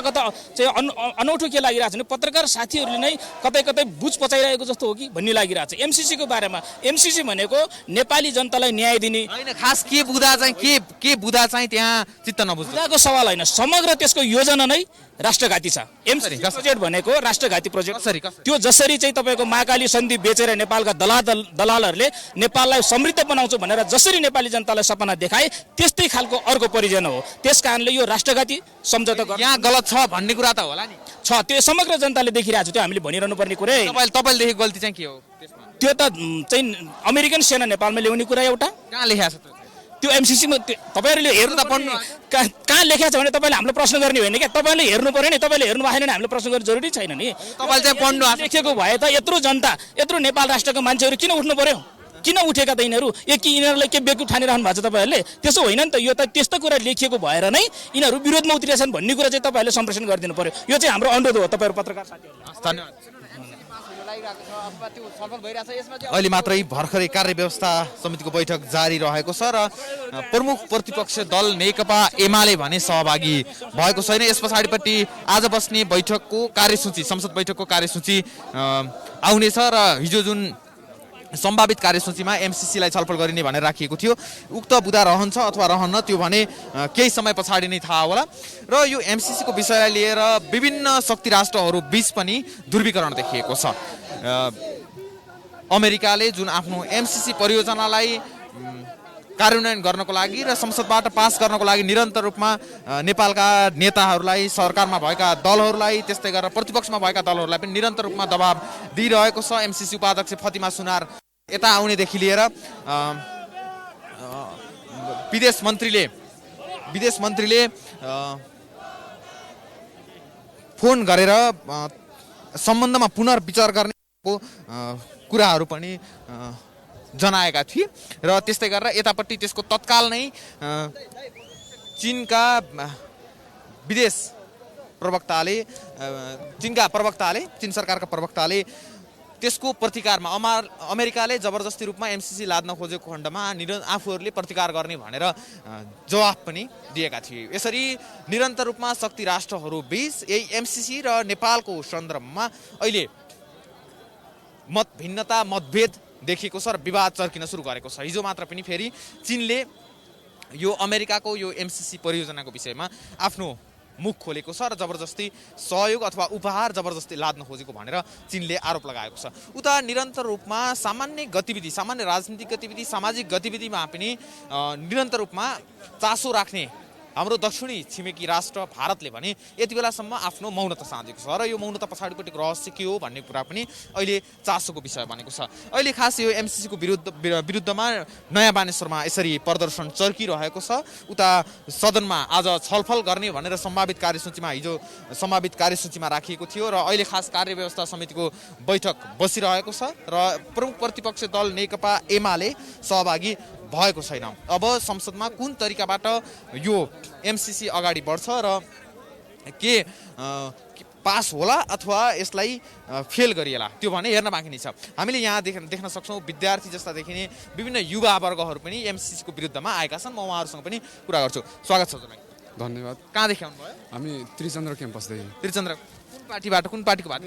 चाहिँ अनौठो के लागिरहेको छ भने पत्रकार साथीहरूले नै कतै बुझ पचाइरहेको जस्तो हो कि भन्ने लागिरहेको छ एमसीसीको बारेमा। एमसीसी भनेको नेपाली जनतालाई न्याय दिने होइन। खास के बुझ्दा चाहिँ त्यहाँ चित्त नबुझ्दाको सवाल होइन, समग्र त्यसको योजना नै राष्ट्रघाती छ। एमसीसी प्रोजेक्ट भनेको राष्ट्रघाती प्रोजेक्ट। त्यो जसरी चाहिँ तपाईँको महाकाली सन्धि बेचेर नेपालका दलालहरूले नेपाललाई समृद्ध बनाउँछु भनेर जसरी नेपाली जनतालाई सपना देखाए त्यस्तै खालको अर्को परिजन हो। त्यस कारणले यो राष्ट्रघाती सम्झौता यहाँ गलत छ भन्ने कुरा त होला नि छ। त्यो समग्र जनताले देखिरहेको छ। त्यो हामीले भनिरहनु पर्ने कुरै। तपाईँले देखेको गल्ती चाहिँ के हो? त्यो त चाहिँ अमेरिकन सेना नेपालमा ल्याउने कुरा एउटा। कहाँ लेखेको छ त्यो एमसीसीमा? तपाईँहरूले हेर्नु त पढ्नु कहाँ लेखेको छ भने तपाईँले हाम्रो प्रश्न गर्ने होइन क्या। तपाईँले हेर्नु पर्यो नि। तपाईँले हेर्नु भएन भने हामीले प्रश्न गर्ने जरुरी छैन नि। तपाईँले चाहिँ पढ्नु लेखेको भए त यत्रो जनता, यत्रो नेपाल राष्ट्रको मान्छेहरू किन उठ्नु पर्यो? किन उठेका त यिनीहरू? कि यिनीहरूलाई के बेकु ठानिरहनु भएको छ तपाईँहरूले? त्यसो होइन नि त। यो त त्यस्तो कुरा लेखिएको भएर नै यिनीहरू विरोधमा उत्रिएछन् भन्ने कुरा चाहिँ तपाईँहरूले सम्प्रेषण गरिदिनु पर्यो। यो चाहिँ हाम्रो अनुरोध हो तपाईँहरू पत्रकार साथीहरू। धन्यवाद। अहिले मात्रै भर्खरै कार्य व्यवस्था समितिको बैठक जारी रहेको छ र प्रमुख प्रतिपक्ष दल नेकपा एमाले भने सहभागी भएको छैन। यस पछाडिपट्टि आज बस्ने बैठकको कार्यसूची, संसद बैठकको कार्यसूची आउनेछ र हिजो जुन सम्भावित कार्यसूचीमा एमसीसीलाई छलफल गरिने भनेर राखिएको थियो। उक्त बुदा रहन्छ अथवा रहन्न त्यो भने केही समय पछाडि नै थाहा होला। र यो एमसीसीको विषयलाई लिएर विभिन्न शक्ति राष्ट्रहरू बीच पनि ध्रुवीकरण देखिएको छ। अमेरिकाले जुन आफ्नो एमसीसी परियोजनालाई कार्यान्वयन गर्नको लागि र संसदबाट पास गर्नको लागि निरन्तर रूपमा नेपालका नेताहरूलाई, सरकारमा भएका दलहरूलाई, त्यस्तै गरेर प्रतिपक्षमा भएका दलहरूलाई पनि निरन्तर रूपमा दबाब दिइरहेको छ। एमसीसी उपाध्यक्ष फतिमा सुनार यता आउनेदेखि लिएर विदेश मन्त्रीले फोन गरेर सम्बन्धमा पुनर्विचार गर्ने कुराहरू पनि जनाएका थिए। र त्यस्तै गरेर यतापट्टि त्यसको तत्काल नै चीनका चीन सरकारका प्रवक्ताले त्यसको प्रतिकारमा अमेरिकाले जबरजस्ती रूपमा एमसीसी लाद्न खोजेको खण्डमा आफूहरूले प्रतिकार गर्ने भनेर जवाफ पनि दिएका थिए। यसरी निरन्तर रूपमा शक्ति राष्ट्रहरू बीच यही एमसीसी र नेपालको सन्दर्भमा अहिले मतभेद देखिएको छ र विवाद चर्किन सुरु गरेको छ। हिजो मात्र पनि फेरि चीनले यो अमेरिकाको यो एमसीसी परियोजनाको विषयमा आफ्नो मुख खोलेको छ र जबरजस्ती सहयोग अथवा उपहार जबरजस्ती लाद्न खोजेको भनेर चीनले आरोप लगाएको छ। उता निरन्तर रूपमा सामान्य राजनीतिक गतिविधि, सामाजिक गतिविधिमा पनि निरन्तर रूपमा चासो राख्ने हाम्रो दक्षिणी छिमेकी राष्ट्र भारतले भने यति बेलासम्म आफ्नो मौनता साँधेको छ र यो मौनता पछाडिपट्टिको रहस्य के हो भन्ने कुरा पनि अहिले चासोको विषय बनेको छ। अहिले खास यो एमसीसीको विरुद्धमा नयाँ बानेश्वरमा यसरी प्रदर्शन चर्किरहेको छ। उता सदनमा आज छलफल गर्ने भनेर सम्भावित कार्यसूचीमा राखिएको थियो र अहिले खास कार्यव्यवस्था समितिको बैठक बसिरहेको छ र प्रमुख प्रतिपक्षी दल नेकपा एमाले सहभागी भएको छैन। अब संसदमा कुन तरिकाबाट यो एमसीसी अगाडि बढ्छ र के पास होला अथवा यसलाई फेल गरिएला त्यो भने हेर्न बाँकी नै छ। हामीले यहाँ देख्न सक्छौँ विद्यार्थी जस्ता देखिने विभिन्न युवा वर्गहरू पनि एमसीसीको विरुद्धमा आएका छन्। म उहाँहरूसँग पनि कुरा गर्छु। स्वागत छ तपाईँ। धन्यवाद। कहाँदेखि आउनुभयो? हामी त्रिचन्द्र क्याम्पसदेखि। त्रिचन्द्र कुन पार्टीको बात?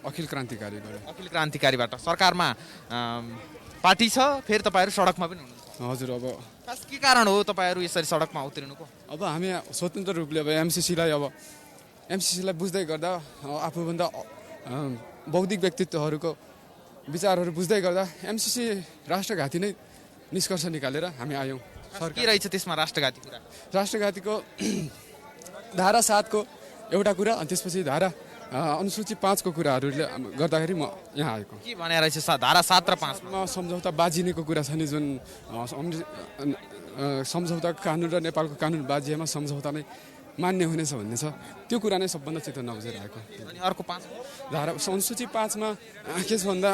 अखिल क्रान्तिकारीबाट। सरकारमा पार्टी छ, फेरि तपाईँहरू सडकमा पनि हुनुहुन्छ। हजुर। अब खास के कारण हो तपाईँहरू यसरी सडकमा उत्रिनुको? अब हामी स्वतन्त्र रूपले अब एमसीसीलाई बुझ्दै गर्दा आफूभन्दा बौद्धिक व्यक्तित्वहरूको विचारहरू बुझ्दै गर्दा एमसीसी राष्ट्रघाती नै निष्कर्ष निकालेर हामी आयौँ। के रहेछ त्यसमा राष्ट्रघाती कुरा? राष्ट्रघातीको धारा 7 को एउटा कुरा, अनि त्यसपछि धारा अनुसूची 5 को कुराहरूले गर्दाखेरि म यहाँ आएको। के भने रहेछ धारा 7 र 5 मा सम्झौता बाजिनेको कुरा छ नि, जुन सम्झौता कानुन र नेपालको कानुन बाजिएमा सम्झौता नै मान्य हुनेछ भन्ने छ। त्यो कुरा नै सबभन्दा चित्त नबुझेर आएको। अनि अर्को 5 धारा अनुसूची 5 मा के छ भन्दा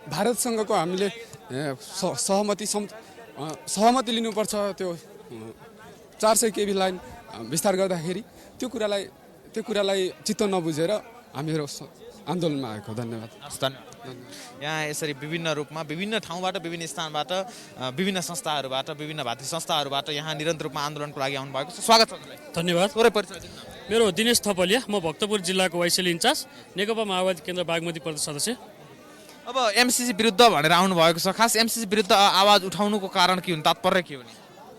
भारतसँगको हामीले सहमति लिनुपर्छ। त्यो 400 kV लाइन विस्तार गर्दाखेरि त्यो कुरालाई चित्त नबुझेर हामीहरू आन्दोलनमा आएको। धन्यवाद। यहाँ यसरी विभिन्न रूपमा विभिन्न ठाउँबाट विभिन्न स्थानबाट विभिन्न संस्थाहरूबाट विभिन्न भातृ संस्थाहरूबाट यहाँ निरन्तर रूपमा आन्दोलनको लागि आउनु भएको छ। स्वागत छ तपाईलाई। धन्यवाद। थोरै परिचय दिनु। मेरो दिनेश थपलिया, म भक्तपुर जिल्लाको वाइसेल इन्चार्ज, नेकपा माओवादी केन्द्र बागमती प्रदेश सदस्य। अब एमसीसी विरुद्ध भनेर आउनु भएको छ। खास एमसीसी विरुद्ध आवाज उठाउनुको कारण के हो, तात्पर्य के हो?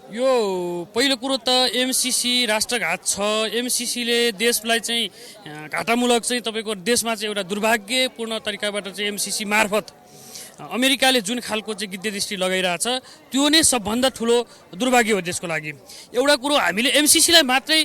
यो पहिलो कुरो त एमसीसी राष्ट्रघात छ। एमसीसीले देशलाई चाहिँ घाटामूलक चाहिँ तपाईँको देशमा चाहिँ एउटा दुर्भाग्यपूर्ण तरिकाबाट चाहिँ एमसीसी मार्फत अमेरिकाले जुन खालको चाहिँ गिद्धे दृष्टि लगाइरहेछ त्यो नै सबभन्दा ठुलो दुर्भाग्य हो देशको लागि। एउटा कुरो हामीले एमसीसीलाई मात्रै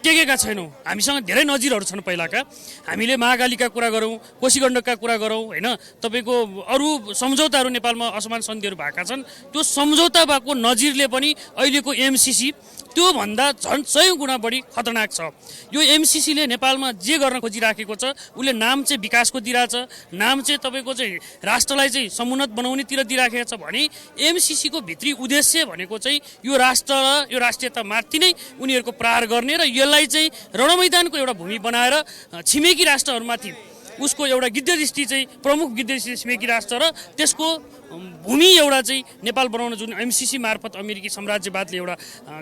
टेकेका छैनौँ, हामीसँग धेरै नजिरहरू छन् पहिलाका। हामीले महाकालीका कुरा गरौँ, कोशीगण्डकका कुरा गरौँ, होइन, तपाईँको अरू सम्झौताहरू नेपालमा असमान सन्धिहरू भएका छन्। त्यो सम्झौता भएको नजिरले पनि अहिलेको एमसीसी त्योभन्दा झन् 100 गुणा बढी खतरनाक छ। यो एमसीसीले नेपालमा जे गर्न खोजिराखेको छ उसले नाम चाहिँ विकासको दिइरहेछ, नाम चाहिँ तपाईँको चाहिँ राष्ट्रलाई चाहिँ समुन्नत बनाउनेतिर दिइराखेको छ भने एमसीसीको भित्री उद्देश्य भनेको चाहिँ यो राष्ट्र र यो राष्ट्रियतामाथि नै उनीहरूको प्रहार गर्ने र यसलाई चाहिँ रणमैदानको एउटा भूमि बनाएर छिमेकी राष्ट्रहरूमाथि उसको एउटा गिद्ध दृष्टि चाहिँ प्रमुख गिद्ध दृष्टि छिमेकी राष्ट्र र त्यसको भूमि एउटा चाहिँ नेपाल बनाउन जुन एमसिसी मार्फत अमेरिकी साम्राज्यवादले एउटा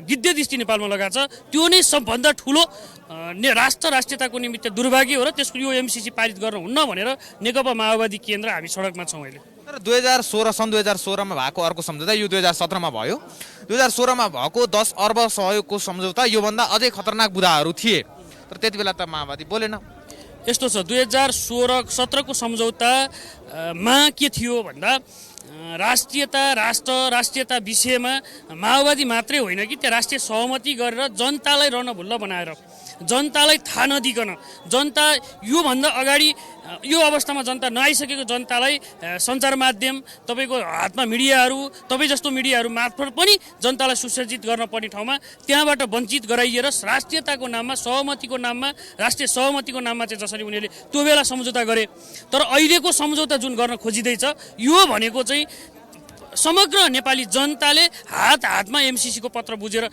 गिद्ध दृष्टि नेपालमा लगाएको छ त्यो नै सबभन्दा ठुलो राष्ट्रियताको निमित्त दुर्भाग्य हो र त्यसको यो एमसिसी पारित गर्न हुन्न भनेर नेकपा माओवादी केन्द्र हामी सडकमा छौँ अहिले। तर 2016 सन् 2016मा भएको अर्को सम्झौता यो 2017मा भयो। 2016मा भएको 10 अर्ब सहयोगको सम्झौता योभन्दा अझै खतरनाक बुदाहरू थिए, तर त्यति बेला त माओवादी बोलेन। यस्तो छ 2016-17को सम्झौतामा के थियो भन्दा राष्ट्रियता विषयमा माओवादी मात्रै होइन कि त्यहाँ राष्ट्रिय सहमति गरेर जनतालाई रणभुल्ल बनाएर जनतालाई थाहा नदिकन जनता योभन्दा अगाडि यो अवस्थामा जनता नआइसकेको जनतालाई सञ्चार माध्यम तपाईँको हातमा मिडियाहरू तपाईँ जस्तो मिडियाहरू मार्फत पनि जनतालाई सुसज्जित गर्न पर्ने ठाउँमा त्यहाँबाट वञ्चित गराइएर राष्ट्रियताको नाममा सहमतिको नाममा राष्ट्रिय सहमतिको नाममा चाहिँ जसरी उनीहरूले त्यो बेला सम्झौता गरे। तर अहिलेको सम्झौता जुन गर्न खोजिँदैछ यो भनेको चाहिँ समग्र नेपाली जनताले हातमा एमसिसीको पत्र बुझेर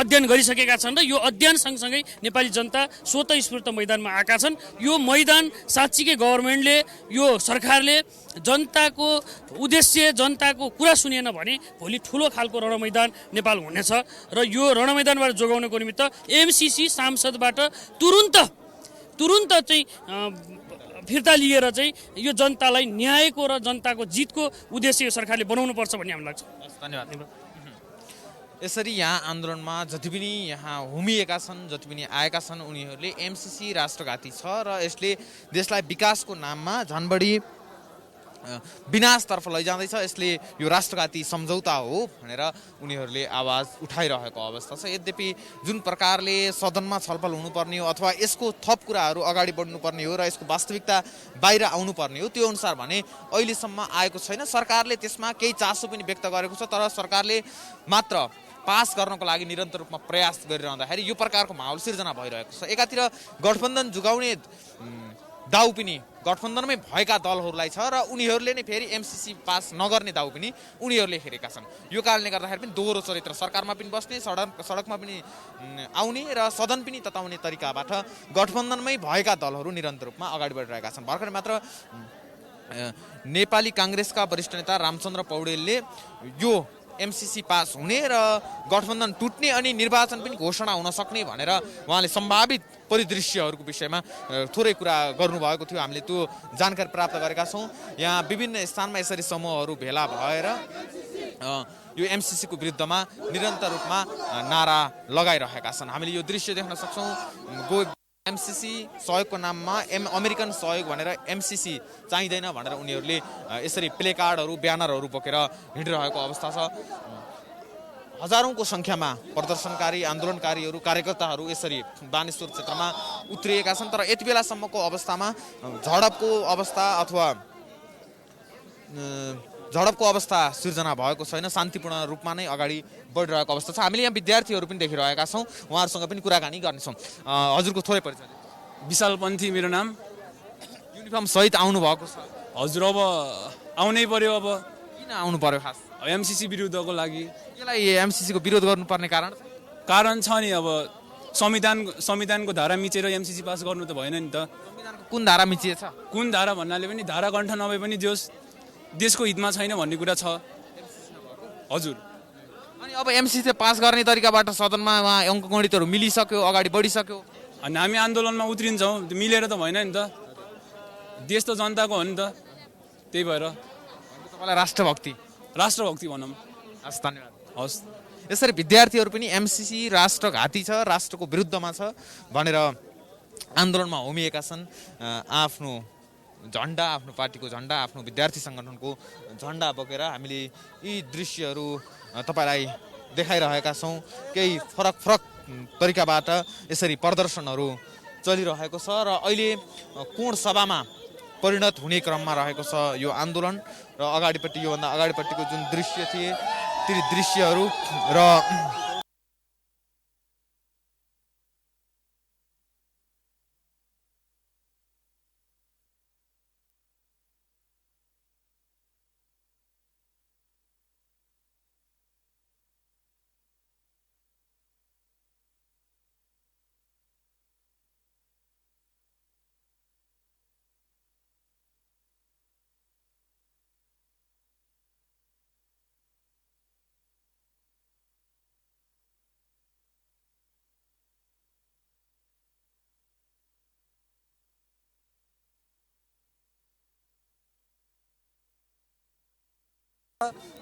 अध्ययन गरिसकेका छन् र यो अध्ययन सँगसँगै नेपाली जनता स्वतःस्फूर्त मैदानमा आएका छन्। यो मैदान साँच्चीकै गभर्मेन्टले यो सरकारले जनताको उद्देश्य जनताको कुरा सुनेन भने भोलि ठुलो खालको रणमैदान नेपाल हुनेछ र यो रणमैदानबाट जोगाउनको निमित्त एमसिसी सांसदबाट तुरुन्त चाहिँ फिर्ता लिएर चाहिँ यो जनतालाई न्यायको र जनताको जितको उद्देश्य यो सरकारले बनाउनुपर्छ भन्ने हामीलाई लाग्छ। धन्यवाद। यसरी यहाँ आन्दोलनमा जति पनि यहाँ हुमिएका छन् जति पनि आएका छन् उनीहरूले एमसिसी राष्ट्रघाती छ र यसले देशलाई विकासको नाममा झन् बढी विनाशतर्फ लैजाँदैछ, यसले यो राष्ट्रघाती सम्झौता हो भनेर उनीहरूले आवाज उठाइरहेको अवस्था छ। यद्यपि जुन प्रकारले सदनमा छलफल हुनुपर्ने हो अथवा यसको थप कुराहरू अगाडि बढ्नुपर्ने हो र यसको वास्तविकता बाहिर आउनुपर्ने हो त्यो अनुसार भने अहिलेसम्म आएको छैन। सरकारले त्यसमा केही चासो पनि व्यक्त गरेको छ, तर सरकारले मात्र पास गर्नको लागि निरन्तर रूपमा प्रयास गरिरहँदाखेरि यो प्रकारको माहौल सिर्जना भइरहेको छ। एकातिर गठबन्धन जुगाउने दाउ पनि गठबन्धनमै भएका दलहरूलाई छ र उनीहरूले नै फेरि एमसिसी पास नगर्ने दाउ पनि उनीहरूले खेलेका छन्। यो कारणले गर्दाखेरि पनि दोहोरो चरित्र सरकारमा पनि बस्ने सडकमा पनि आउने र सदन पनि तताउने तरिकाबाट गठबन्धनमै भएका दलहरू निरन्तर रूपमा अगाडि बढिरहेका छन्। भर्खरै मात्र नेपाली काङ्ग्रेसका वरिष्ठ नेता रामचन्द्र पौडेलले यो एमसिसी पास हुने र गठबन्धन टुट्ने अनि निर्वाचन पनि घोषणा हुन सक्ने भनेर उहाँले सम्भावित परिदृश्यहरूको विषयमा थोरै कुरा गर्नुभएको थियो। हामीले त्यो जानकारी प्राप्त गरेका छौँ। यहाँ विभिन्न स्थानमा यसरी समूहहरू भेला भएर यो एमसिसीको विरुद्धमा निरन्तर रूपमा नारा लगाइरहेका छन्। हामीले यो दृश्य देख्न सक्छौँ। एमसिसी सहयोगको नाममा अमेरिकन सहयोग भनेर एमसिसी चाहिँदैन भनेर उनीहरूले यसरी प्ले कार्डहरू ब्यानरहरू बोकेर हिँडिरहेको अवस्था छ। हजारौंको संख्यामा प्रदर्शनकारी आन्दोलनकारीहरू कार्यकर्ताहरू यसरी बानेश्वर क्षेत्रमा उत्रिएका छन्। तर यति बेलासम्मको अवस्थामा झडपको अवस्था सिर्जना भएको छैन। शान्तिपूर्ण रूपमा नै अगाडि बढिरहेको अवस्था छ। हामीले यहाँ विद्यार्थीहरू पनि देखिरहेका छौँ, उहाँहरूसँग पनि कुराकानी गर्नेछौँ। हजुरको थोरै परिचय। विशाल पन्थी मेरो नाम। युनिफर्म सहित आउनु भएको छ? हजुर अब आउनै पर्यो। अब किन आउनु पर्यो? खास एमसिसी विरुद्धको लागि। यसलाई एमसिसीको विरोध गर्नुपर्ने कारण छ नि। अब संविधानको धारा मिचेर एमसिसी पास गर्नु त भएन नि त। संविधानको कुन धारा मिचिएछ? कुन धारा भन्नाले पनि धारा कण्ठ नभए पनि देशको हितमा छैन भन्ने कुरा छ। हजुर। अनि अब एमसिसी पास गर्ने तरिकाबाट सदनमा उहाँ अङ्कगणितहरू मिलिसक्यो, अगाडि बढिसक्यो। अनि हामी आन्दोलनमा उत्रिन्छौँ, मिलेर त भएन नि त। देश त जनताको हो नि त। त्यही भएर तपाईँलाई राष्ट्रभक्ति भनौँ। हस्, धन्यवाद। हस्। यसरी विद्यार्थीहरू पनि एमसिसी राष्ट्रघाती छ, राष्ट्रको विरुद्धमा छ भनेर आन्दोलनमा होमिएका छन्। आफ्नो झन्डा, आफ्नो पार्टीको झन्डा, आफ्नो विद्यार्थी सङ्गठनको झन्डा बोकेर हामीले यी दृश्यहरू तपाईँलाई देखाइरहेका छौँ। केही फरक तरिकाबाट यसरी प्रदर्शनहरू चलिरहेको छ र अहिले कोण सभामा परिणत हुने क्रममा रहेको छ यो आन्दोलन। र योभन्दा अगाडिपट्टिको जुन दृश्य थिए ती दृश्यहरू र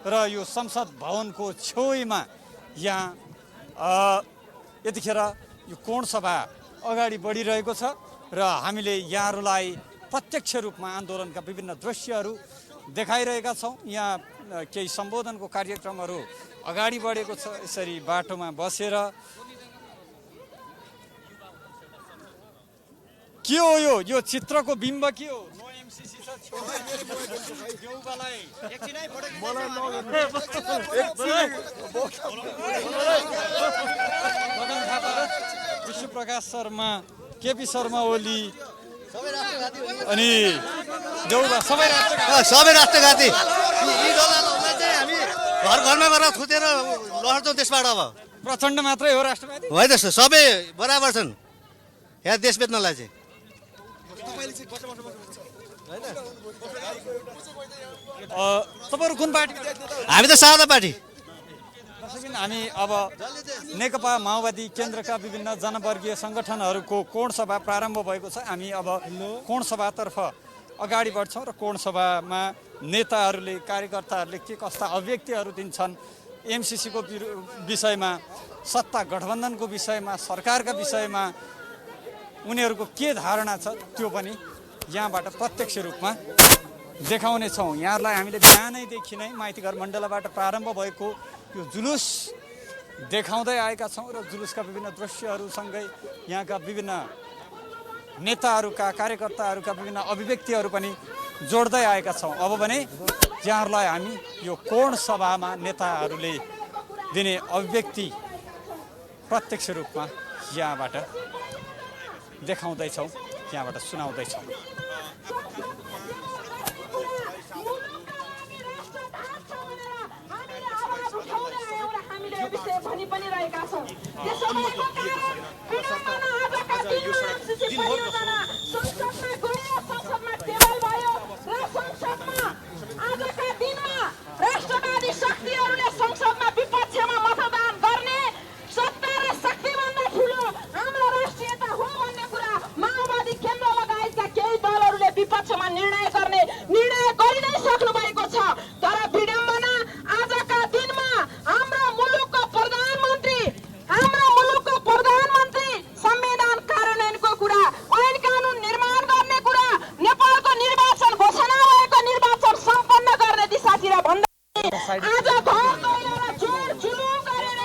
र यो संसद भवनको छेउमा यहाँ यतिखेर यो कोण सभा अगाडि बढिरहेको छ र हामीले यहाँहरूलाई प्रत्यक्ष रूपमा आन्दोलनका विभिन्न दृश्यहरू देखाइरहेका छौँ। यहाँ केही सम्बोधनको कार्यक्रमहरू अगाडि बढेको छ। यसरी बाटोमा बसेर के हो यो चित्रको बिम्ब के हो? विश्व प्रकाश शर्मा, केपी शर्मा ओली अनि देउबा सबै राष्ट्रघाती हामी घर घरमा गएर थुतेर लड्छौँ त्यसबाट। अब प्रचण्ड मात्रै हो राष्ट्रवादी होइन, सबै बराबर छन् यहाँ देश बेच्नलाई चाहिँ। तपाईँहरू कुन पार्टी? हामी त सादा पार्टी। हामी अब नेकपा माओवादी केन्द्रका विभिन्न जनवर्गीय सङ्गठनहरूको कोण सभा प्रारम्भ भएको छ। हामी अब कोण सभातर्फ अगाडि बढ्छौँ र कोण सभामा नेताहरूले, कार्यकर्ताहरूले के कस्ता अभिव्यक्तिहरू दिन्छन् एमसिसीको विषयमा, सत्ता गठबन्धनको विषयमा, सरकारका विषयमा उनीहरूको के धारणा छ त्यो पनि यहाँबाट प्रत्यक्ष रूपमा देखाउनेछौँ। यहाँहरूलाई हामीले बिहानैदेखि नै माइतीघर मण्डलबाट प्रारम्भ भएको यो जुलुस देखाउँदै आएका छौँ र जुलुसका विभिन्न दृश्यहरूसँगै यहाँका विभिन्न नेताहरूका, कार्यकर्ताहरूका विभिन्न अभिव्यक्तिहरू पनि जोड्दै आएका छौँ। अब भने यहाँहरूलाई हामी यो कोण सभामा नेताहरूले दिने अभिव्यक्ति प्रत्यक्ष रूपमा यहाँबाट देखाउँदैछौँ, यहाँबाट सुनाउँदैछौँ। भनि पनि रहेका छौँ। संसदमा टेबल भयो र संसदमा आजका दिनमा राष्ट्रवादी शक्तिहरूले संसदमा विपक्षमा मतदान गर्ने सत्ता र शक्तिभन्दा ठुलो हाम्रो राष्ट्रियता हो भन्ने कुरा माओवादी केन्द्र लगायतका केही दलहरूले विपक्षमा निर्णय गरिनै सक्नु भएको छ। तर विडम्बना आजका दिनमा हाम्रो मुलुकको प्रधानमन्त्री संविधान कार्यान्वयनको कुरा, ऐन कानुन निर्माण गर्ने कुरा, नेपालको निर्वाचन घोषणा भएको निर्वाचन सम्पन्न गर्ने दिशातिर भन्दै आज जोर जुलुम गरेर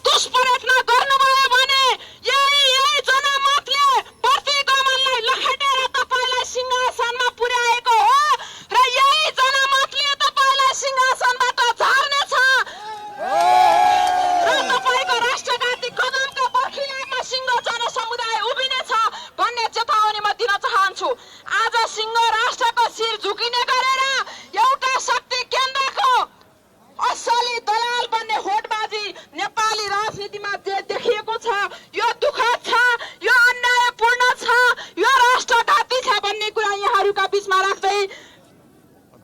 दुष्प्रयत्न गर्नुभयो भने यही जनमतले प्रतिगमनलाई लखेटेर तपाईँलाई सिंहासनमा पुर्याएको हो र यही जनमतले तपाईँलाई सिंहासनबाट झार्नेछ र तपाईँको राष्ट्रघाती कदमका पर्खिलामा सिंह जनसमुदाय उभिनेछ भन्ने चेतावनी म दिन चाहन्छु। आज सिंह राष्ट्रको शिर झुकिने गरेर एउटा शक्ति केन्द्रको असली दलाल बन्ने होडबाजी नेपाली राजनीतिमा देखिएको छ। यो दुःखद छ, यो अन्यायपूर्ण छ, यो राष्ट्रघाती छ भन्ने कुरा यहाँहरूका बीचमा राख्दै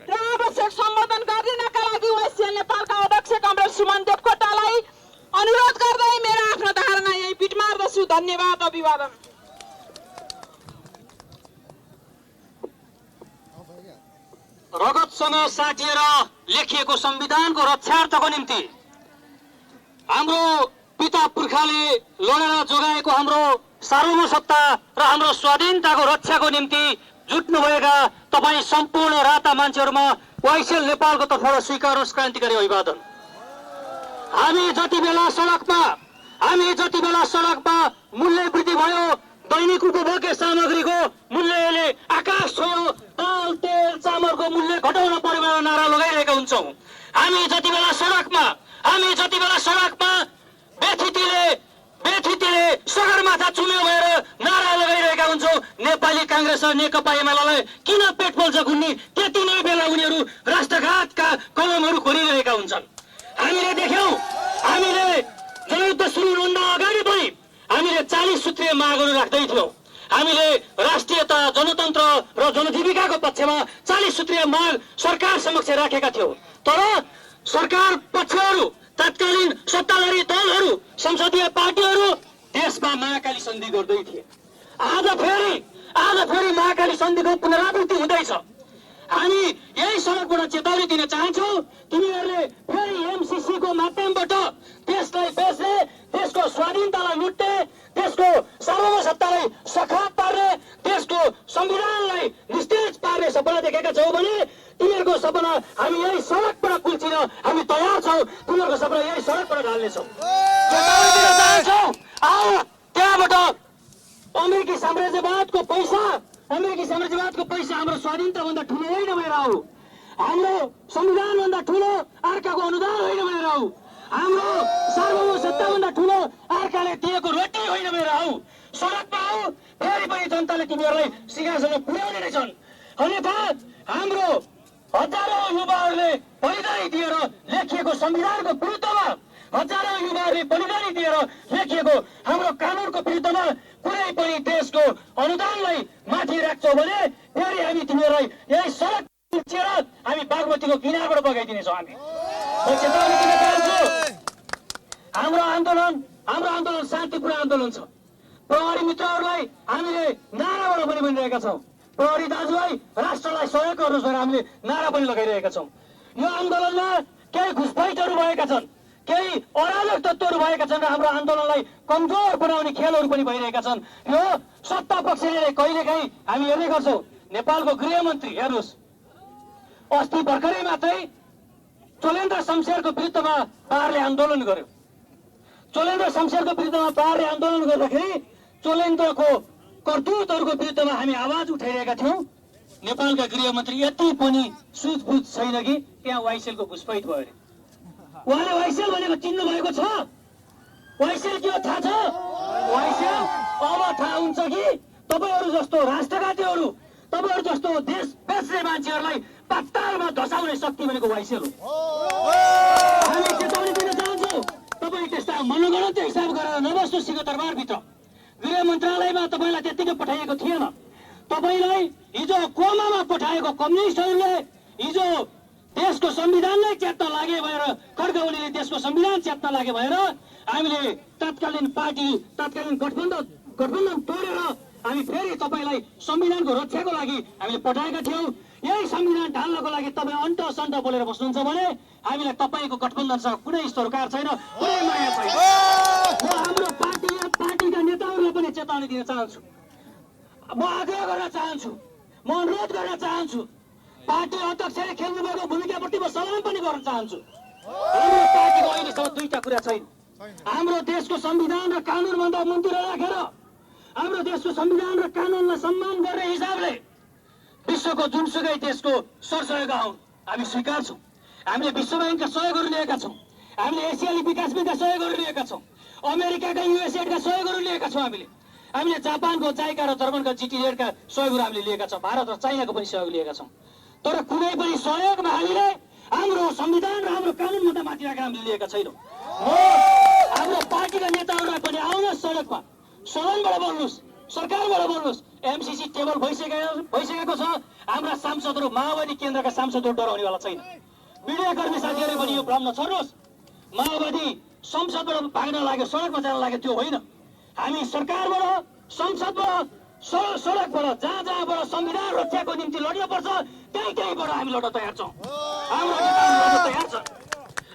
र आवश्यक सम्बोधन गरिदिनका लागि वाइसिएल नेपालका अध्यक्ष कमरेड सुमन देवकोटालाई अनुरोध गर्दै मेरो आफ्नो धारणा यही बिट मार्दछु। धन्यवाद, अभिवादन। रगतसँग साटिएर लेखिएको संविधानको रक्षार्थको निम्ति हाम्रो पिता पुर्खाले लडेर जोगाएको हाम्रो सार्वभौमसत्ता र हाम्रो स्वाधीनताको रक्षाको निम्ति जुट्नुभएका तपाईँ सम्पूर्ण राता मान्छेहरूमा वाइसिएल नेपालको तर्फबाट स्वीकारोस् क्रान्तिकारी अभिवादन। हामी जति बेला सडकमा मूल्य वृद्धि भयो, दैनिक उपभोग्य सामग्रीको मूल्यले आकाश छोयो, दाल तेल चामलको मूल्य घटाउन पर्यो भनेर नारा लगाइरहेका हुन्छौँ। हामी जति बेला सडकमा बेथितिले सगरमाथा चुम्यो भएर नारा लगाइरहेका हुन्छौँ। नेपाली काङ्ग्रेस र नेकपा एमालेलाई किन पेट पोल्छ खुन्नी, त्यति नै बेला उनीहरू राष्ट्रघातका कलमहरू खोलिरहेका हुन्छन्। हामीले देख्यौँ, हामीले जनयुद्ध सुरु हुनुभन्दा अगाडि पनि हामीले 40 सूत्रीय मागहरू राख्दै थियौँ। हामीले राष्ट्रियता, जनतन्त्र र जनजीविकाको पक्षमा 40 सूत्रीय माग सरकार समक्ष राखेका थियौँ। तर सरकार पक्षहरू, तत्कालीन सत्ताधारी दलहरू, संसदीय पार्टीहरू देशमा महाकाली सन्धि गर्दै थिए। आज फेरि महाकाली सन्धिको पुनरावृत्ति हुँदैछ। हामी यही सडकबाट चेतावनी दिन चाहन्छौँ, तिनीहरूले फेरि एमसीसी को माध्यमबाट देशलाई बेच्ने, देशको स्वाधीनतालाई लुट्ने, देशको सार्वभौमसत्तालाई सखाप पार्ने, देशको संविधानलाई निस्तेज पार्ने सपना देखेका छौँ भने तिनीहरूको सपना हामी यही सडकबाट कुल्चिन हामी तयार छौँ। तिनीहरूको सपना यही सडकबाट ढाल्नेछौँ। त्यहाँबाट अमेरिकी साम्राज्यवादको पैसा हाम्रो स्वाधीनताभन्दा ठुलो होइन भनेर आऊ, हाम्रो संविधानभन्दा ठुलो अर्काको अनुदान होइन भनेर आऊ, हाम्रो सार्वभौम सत्ताभन्दा ठुलो अर्काले दिएको रोटी होइन भनेर आऊ। सडकमा आऊ, फेरि पनि जनताले तिमीहरूलाई सिंहासनमा पुर्याउने नै छन्। अन्यथा हाम्रो हजारौं युवाहरूले बलिदानी दिएर लेखिएको संविधानको विरुद्धमा, हजारौं युवाहरूले बलिदानी दिएर लेखिएको हाम्रो कानुनको विरुद्धमा कुनै पनि देशको अनुदानलाई माथि राख्छौ भने फेरि हामी तिमीहरूलाई यही सडक कुल्चेर हामी बागमतीको किनारबाट बगाइदिनेछौँ। हामी चेतावनी दिन चाहन्छु, हाम्रो आन्दोलन शान्तिपूर्ण आन्दोलन छ। प्रहरी मित्रहरूलाई हामीले नाराबाट पनि भनिरहेका छौँ, प्रहरी दाजुभाइ राष्ट्रलाई सहयोग गर्नुहोस् भनेर हामीले नारा पनि लगाइरहेका छौँ। यो आन्दोलनमा केही घुसपैठहरू भएका छन्, केही अराजक तत्त्वहरू भएका छन् र हाम्रो आन्दोलनलाई कमजोर बनाउने खेलहरू पनि भइरहेका छन्। यो सत्ता पक्षले कहिलेकाहीँ हामी हेर्ने गर्छौँ। नेपालको गृहमन्त्री हेर्नुहोस्, अस्ति भर्खरै मात्रै चोलेन्द्र शमशेरको विरुद्धमा पाहाडले आन्दोलन गर्यो। चोलेन्द्र शमशेरको विरुद्धमा पाहाडले आन्दोलन गर्दाखेरि चोलेन्द्रको करतुतहरूको विरुद्धमा हामी आवाज उठाइरहेका थियौँ। नेपालका गृहमन्त्री यति पनि सुझबुझ छैन कि त्यहाँ वाइसेलको घुसपैठ भयो अरे। उहाँले वाइसेल भनेको चिन्नु भएको छ? वाइसेल के हो थाहा छ? वाइसेल अब थाहा हुन्छ कि तपाईँहरू जस्तो राष्ट्रघातीहरू, तपाईँहरू जस्तो देश बेच्ने मान्छेहरूलाई पातालमा धसाउने शक्ति भनेको वाइसेल हो। हामी चेतावनी दिन चाहन्छौँ, तपाईँ त्यस्ता मनोगणत हिसाब गरेर नबस्नु सिंहदरबारभित्र। गृह मन्त्रालयमा तपाईँलाई त्यत्तिकै पठाइएको थिएन। तपाईँलाई हिजो कोमामा पठाएको कम्युनिस्टहरूले हिजो देशको संविधानलाई च्यात्न लागे भएर, खड्का ओलीले देशको संविधान च्यात्न लागे भएर हामीले तत्कालीन गठबन्धन तोडेर हामी फेरि तपाईँलाई संविधानको रक्षाको लागि हामीले पठाएका थियौँ। यही संविधान ढाल्नको लागि तपाईँ अन्त सन्त बोलेर बस्नुहुन्छ भने हामीलाई तपाईँको गठबन्धनसँग कुनै सरोकार छैन, कुनै माया छैन। म हाम्रो पार्टीका नेताहरूलाई पनि चेतावनी दिन चाहन्छु, म आग्रह गर्न चाहन्छु, म अनुरोध गर्न चाहन्छु, पार्टी अध्यक्षले खेल्नुभएको भूमिकाप्रति म सलाम पनि गर्न चाहन्छु। हाम्रो पार्टीको अहिलेसम्म दुईटा कुरा छैन। हाम्रो देशको संविधान र कानुनभन्दा मुन्तिर राखेर, हाम्रो देशको संविधान र कानुनलाई सम्मान गर्ने हिसाबले विश्वको जुनसुकै देशको सरसहयोग आउन् हामी स्वीकार्छौँ। हामीले विश्व ब्याङ्कका सहयोगहरू लिएका छौँ, हामीले एसियाली विकास ब्याङ्कका सहयोगहरू लिएका छौँ, अमेरिकाका युएसएडका सहयोगहरू लिएका छौँ, हामीले जापानको जाइका र जर्मनका जिटिएडका सहयोगहरू हामीले लिएका छौँ, भारत र चाइनाको पनि सहयोग लिएका छौँ। तर कुनै पनि सहयोगमा हामीले हाम्रो संविधान र हाम्रो कानुनभन्दा माथि राखेर हामीले लिएका छैनौँ। हाम्रो पार्टीका नेताहरूलाई पनि आउनुहोस् सडकमा, सदनबाट बोल्नुहोस्, सरकारबाट बोल्नुहोस्। एमसीसी टेबल भइसकेको छ। हाम्रा सांसदहरू, माओवादी केन्द्रका सांसदहरू डराउनेवाला छैन। मिडियाकर्मी साथीहरूले पनि यो भ्रम नछोड्नुहोस्। माओवादी संसदबाट भाग्न लाग्यो, सडकमा जान लाग्यो, त्यो होइन। हामी सरकारबाट, संसदबाट, सडकबाट, जहाँबाट संविधान रक्षाको निम्ति लड्नुपर्छ त्यहीबाट हामी लड्न तयार छौँ। हाम्रो नेताहरू लड्न तयार छन्।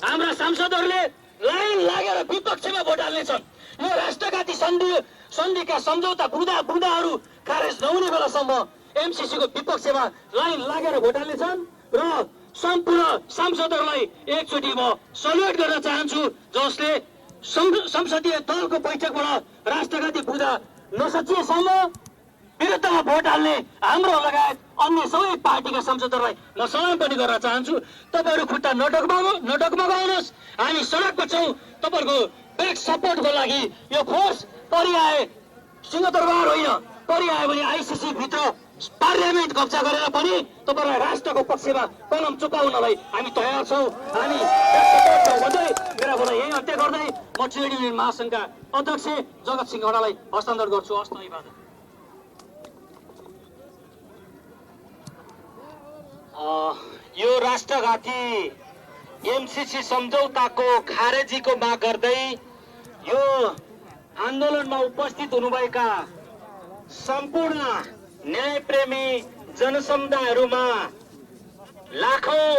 हाम्रा सांसदहरूले लाइन लागेर विपक्षमा भोट हाल्नेछन्। यो राष्ट्रघाती सन्धिका सम्झौता बुँदाहरू खारेज नहुने बेलासम्म एमसीसीको विपक्षमा लाइन लागेर भोट हाल्नेछन्। र सम्पूर्ण सांसदहरूलाई एकचोटि म सल्युट गर्न चाहन्छु, जसले संसदीय दलको बैठकबाट राष्ट्रघाती बुँदा नसचिएसम्म विरुद्धमा भोट हाल्ने हाम्रो लगायत अन्य सबै पार्टीका संसदहरूलाई म सलाम पनि गर्न चाहन्छु। तपाईँहरू खुट्टा नडगमगाउनुहोस्, हामी सडकमा छौँ। तपाईँहरूको ब्याक सपोर्टको लागि यो फोर्स परिआए सिंहदरबार होइन, परिआयो भने आइसिसी भित्र पार्लियामेन्ट कब्जा गरेर पनि तपाईँहरूलाई राष्ट्रको पक्षमा कलम चुकाउनलाई हामी तयार छौँ। हामी भन्दै मेरा भनाइ यही अन्त्य गर्दै म ट्रेड युनियन महासङ्घका अध्यक्ष जगत सिंह हडालाई हस्तान्तरण गर्छु। हस्त अभिवादन। यो राष्ट्रघाती एमसीसी सम्झौताको खारेजीको माग गर्दै यो आन्दोलनमा उपस्थित हुनुभएका सम्पूर्ण न्यायप्रेमी जनसमुदायहरूमा लाखौं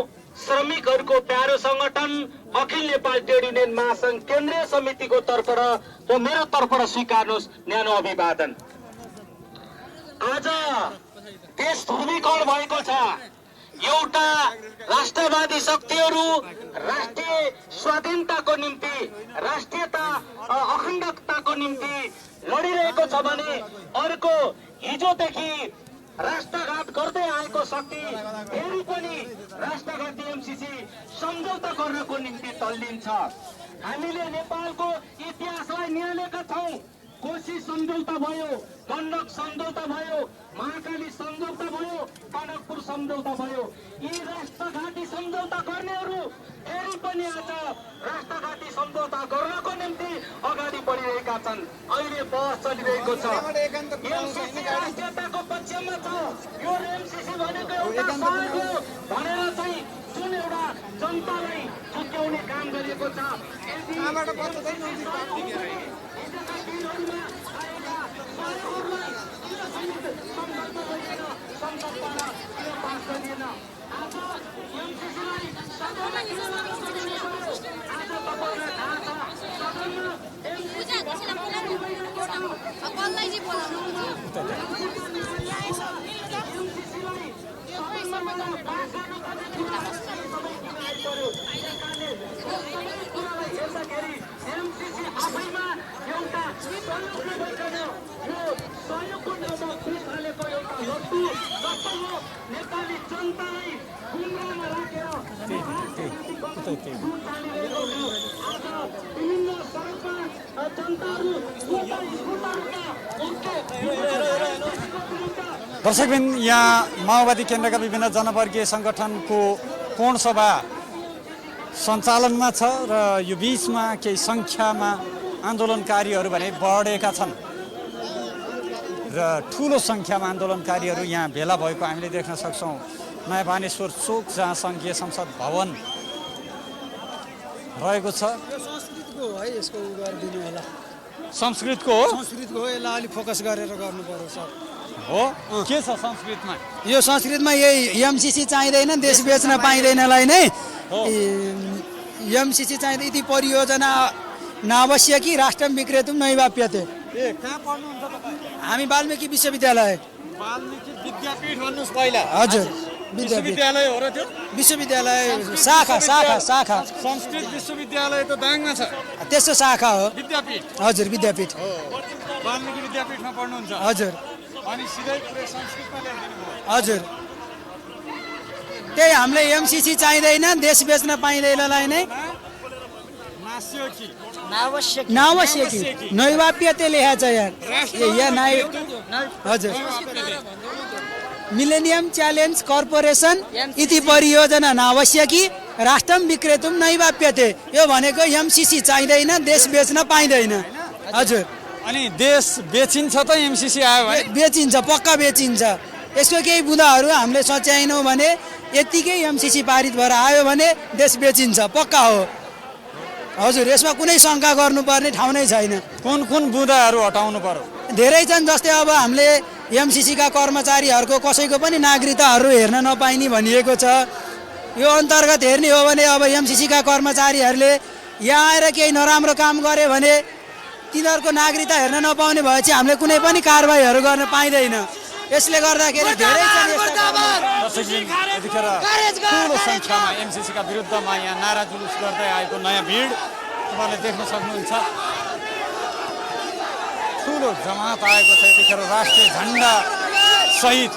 श्रमिकहरूको प्यारो संगठन अखिल नेपाल ट्रेड युनियन महासङ्घ केन्द्रीय समितिको तर्फबाट र मेरो तर्फबाट स्वीकार्नुहोस् न्यानो अभिवादन। आज देश ध्रुवीकरण भएको छ। एउटा राष्ट्रवादी शक्तिहरू राष्ट्रिय स्वाधीनताको निम्ति, राष्ट्रियता अखण्डताको निम्ति लडिरहेको छ भने अर्को हिजोदेखि राष्ट्रघात गर्दै आएको शक्ति फेरि पनि राष्ट्रघाती एमसीसी सम्झौता गर्नको निम्ति तल्लिन्छ। हामीले नेपालको इतिहासलाई निहालेका छौँ। कोशी सम्झौता भयो, गण्डक सम्झौता भयो, महाकाली सम्झौता भयो, टनकपुर सम्झौता भयो। यी राष्ट्रघाती सम्झौता गर्नेहरू फेरि पनि आज राष्ट्रघाती सम्झौता गर्नको निम्ति अगाडि बढिरहेका छन्। अहिले बहस चलिरहेको छ। एमसीसी राष्ट्रियताको पक्षमा छ। यो एमसीसी भनेको एउटा सहयोग हो भनेर चाहिँ जुन एउटा जनतालाई छुट्याउने काम गरिएको छ। नेपाली जनतालाई गुमराहमा राखेर विभिन्न सडकमा जनताहरू दर्शकबिन यहाँ माओवादी केन्द्रका विभिन्न जनवर्गीय सङ्गठनको कोण सभा सञ्चालनमा छ र यो बीचमा केही सङ्ख्यामा आन्दोलनकारीहरू भने बढेका छन् र ठुलो सङ्ख्यामा आन्दोलनकारीहरू यहाँ भेला भएको हामीले देख्न सक्छौँ। नयाँ बानेश्वर चोक जहाँ सङ्घीय संसद भवन रहेको छ। संस्कृतको है, यसको गरिदिनु होला। संस्कृतको हो, संस्कृतको हो, यसलाई अलिक फोकस गरेर गर्नु पर्यो सर। हो के छ संस्कृतमा? यो संस्कृतमा यही एमसीसी चाहिँदैन, देश बेच्न पाइँदैनलाई नै एमसीसी चाहिँदैन। यदि परियोजना नावश्यकी राष्ट्रम विक्रेतुम नैवाप्यते। कहाँ पढ्नुहुन्छ तपाईँ? हामी वाल्मीकि विश्वविद्यालय। वाल्मीकि विद्यापीठ भन्नुहोस् पहिला। हजुर, विश्वविद्यालय हो र त्यो विश्वविद्यालय शाखा शाखा शाखा संस्कृत विश्वविद्यालय त दाङमा छ। त्यस्तो शाखा हो विद्यापीठ। हजुर, विद्यापीठ हो। वाल्मीकि विद्यापीठमा पढ्नुहुन्छ? हजुर। अनि सिधै पुरै संस्कृतमा ल्याइदिनु भयो? हजुर। त्यही हामीले एमसीसी चाहिँदैन, देश बेच्न पाइँदैनलाई नै नावश्यकी नैवाप्यते लेखा छ यार। हजुर। मिलेनियम च्यालेन्ज कर्पोरेसन इति परियोजना नावश्यकी राष्ट्रम विक्रेतुम नैवाप्यते। यो भनेको एमसीसी चाहिँदैन, देश बेच्न पाइँदैन। हजुर। अनि देश बेचिन्छ त एमसीसी आयो भने? बेचिन्छ, पक्का बेचिन्छ। यसको केही बुँदाहरू हामीले सच्याएनौँ भने यत्तिकै एमसीसी पारित भएर आयो भने देश बेचिन्छ, पक्का हो। हजुर, यसमा कुनै शङ्का गर्नुपर्ने ठाउँ नै छैन। कुन कुन बुँदाहरू हटाउनु पर्यो? धेरै छन्। जस्तै अब हामीले एमसीसीका कर्मचारीहरूको कसैको पनि नागरिकताहरू हेर्न नपाइने भनिएको छ। यो अन्तर्गत हेर्ने हो भने अब एमसीसीका कर्मचारीहरूले यहाँ आएर केही नराम्रो काम गरे भने तिनीहरूको नागरिकता हेर्न नपाउने भएपछि हामीले कुनै पनि कारबाहीहरू गर्न पाइँदैन। यसले गर्दाखेरि धेरै यतिखेर ठुलो सङ्ख्यामा एमसीसीका विरुद्धमा यहाँ नारा जुलुस गर्दै आएको नयाँ भिड तपाईँले देख्न सक्नुहुन्छ। ठुलो जमात आएको छ। यतिखेर राष्ट्रिय झन्डा सहित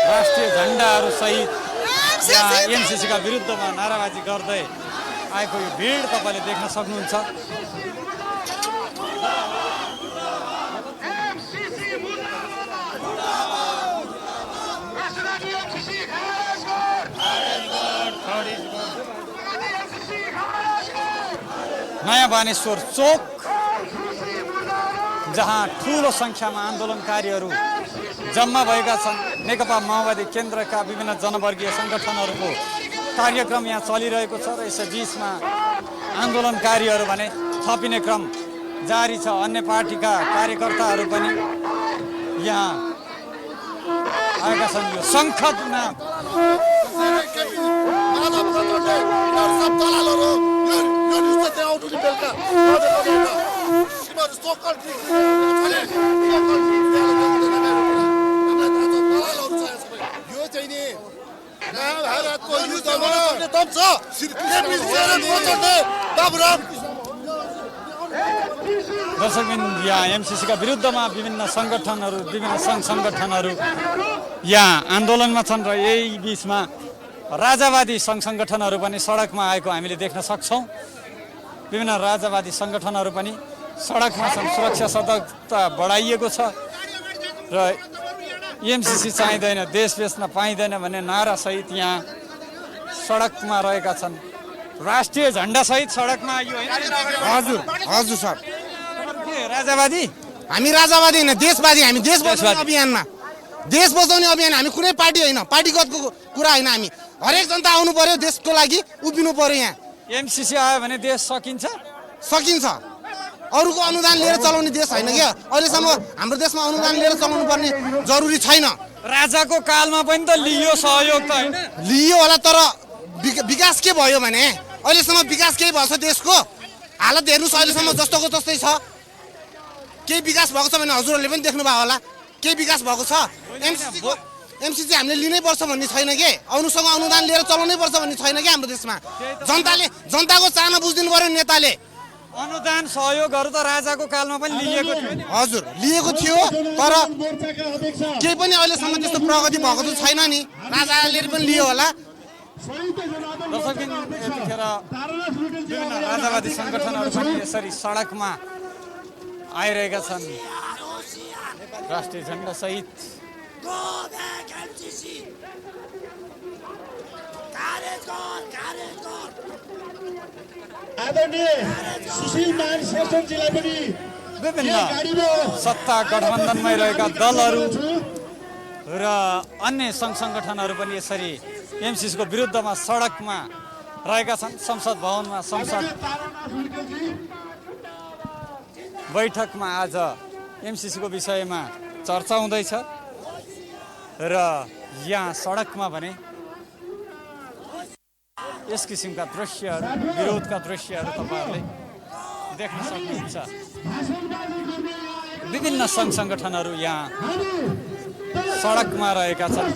राष्ट्रिय झन्डाहरू सहित यहाँ एमसिसीका विरुद्धमा नाराबाजी गर्दै आएको यो भिड तपाईँले देख्न सक्नुहुन्छ। नयाँ बानेश्वर चोक जहाँ ठुलो सङ्ख्यामा आन्दोलनकारीहरू जम्मा भएका छन्। नेकपा माओवादी केन्द्रका विभिन्न जनवर्गीय सङ्गठनहरूको कार्यक्रम यहाँ चलिरहेको छ र यस बिचमा आन्दोलनकारीहरू भने थपिने क्रम जारी छ। अन्य पार्टीका कार्यकर्ताहरू पनि यहाँ आएका छन्। यो सङ्खतमा दर्शकबिन यहाँ एमसिसीका विरुद्धमा विभिन्न सङ्गठनहरू विभिन्न सङ्घ सङ्गठनहरू यहाँ आन्दोलनमा छन् र यही बिचमा राजावादी सङ्घ सङ्गठनहरू पनि सडकमा आएको हामीले देख्न सक्छौँ। विभिन्न राजावादी सङ्गठनहरू पनि सडकमा छन्। सुरक्षा सतर्कता बढाइएको छ र एमसिसी चाहिँदैन, देश बेच्न पाइँदैन भन्ने नारासहित यहाँ सडकमा रहेका छन्। राष्ट्रिय झन्डा सहित सडकमा आइयो होइन? हजुर हजुर सर। राजावादी हामी राजावादी होइन, देशवादी। हामी देश बचाउने अभियानमा, देश बचाउने अभियान। हामी कुनै पार्टी होइन, पार्टीगतको कुरा होइन। हामी हरेक जनता आउनु पर्यो, देशको लागि उभिनु पर्यो। यहाँ एमसिसी आयो भने देश सकिन्छ? सकिन्छ। अरूको अनुदान लिएर चलाउने देश होइन क्या। अहिलेसम्म हाम्रो देशमा अनुदान लिएर चलाउनु पर्ने जरुरी छैन। राजाको कालमा पनि त लियो सहयोग त होइन? लियो होला, तर विकास के भयो भने अहिलेसम्म विकास केही भएको छ? देशको हालत हेर्नुहोस्, अहिलेसम्म जस्तोको तस्तै छ। केही विकास भएको छ भने हजुरहरूले पनि देख्नुभयो होला, केही विकास भएको छ? एमसिसी हामीले लिनै पर्छ भन्ने छैन के, अरूसँग अनुदान लिएर चलाउनै पर्छ भन्ने छैन क्या हाम्रो देशमा। जनताको चाहना बुझिदिनु पर्यो नेताले। अनुदान सहयोगहरू त राजाको कालमा पनि लिएको थियो नि? हजुर लिएको थियो, तर केही पनि अहिलेसम्म त्यस्तो प्रगति भएको त छैन नि। राजाले पनि लियो होला। दर्शकबिन यतिखेर विभिन्न राजावादी सङ्गठनहरू पनि यसरी सडकमा आइरहेका छन् राष्ट्रिय झन्डा सहित। विभिन्न सत्ता गठबन्धनमै रहेका दलहरू र अन्य सङ्घ सङ्गठनहरू पनि यसरी एमसिसीको विरुद्धमा सडकमा रहेका छन्। संसद भवनमा संसद बैठकमा आज एमसिसीको विषयमा चर्चा हुँदैछ र यहाँ सडकमा भने यस किसिमका दृश्यहरू, विरोधका दृश्यहरू तपाईँहरूले देख्न सक्नुहुन्छ। विभिन्न सङ्घ सङ्गठनहरू यहाँ सडकमा रहेका छन्।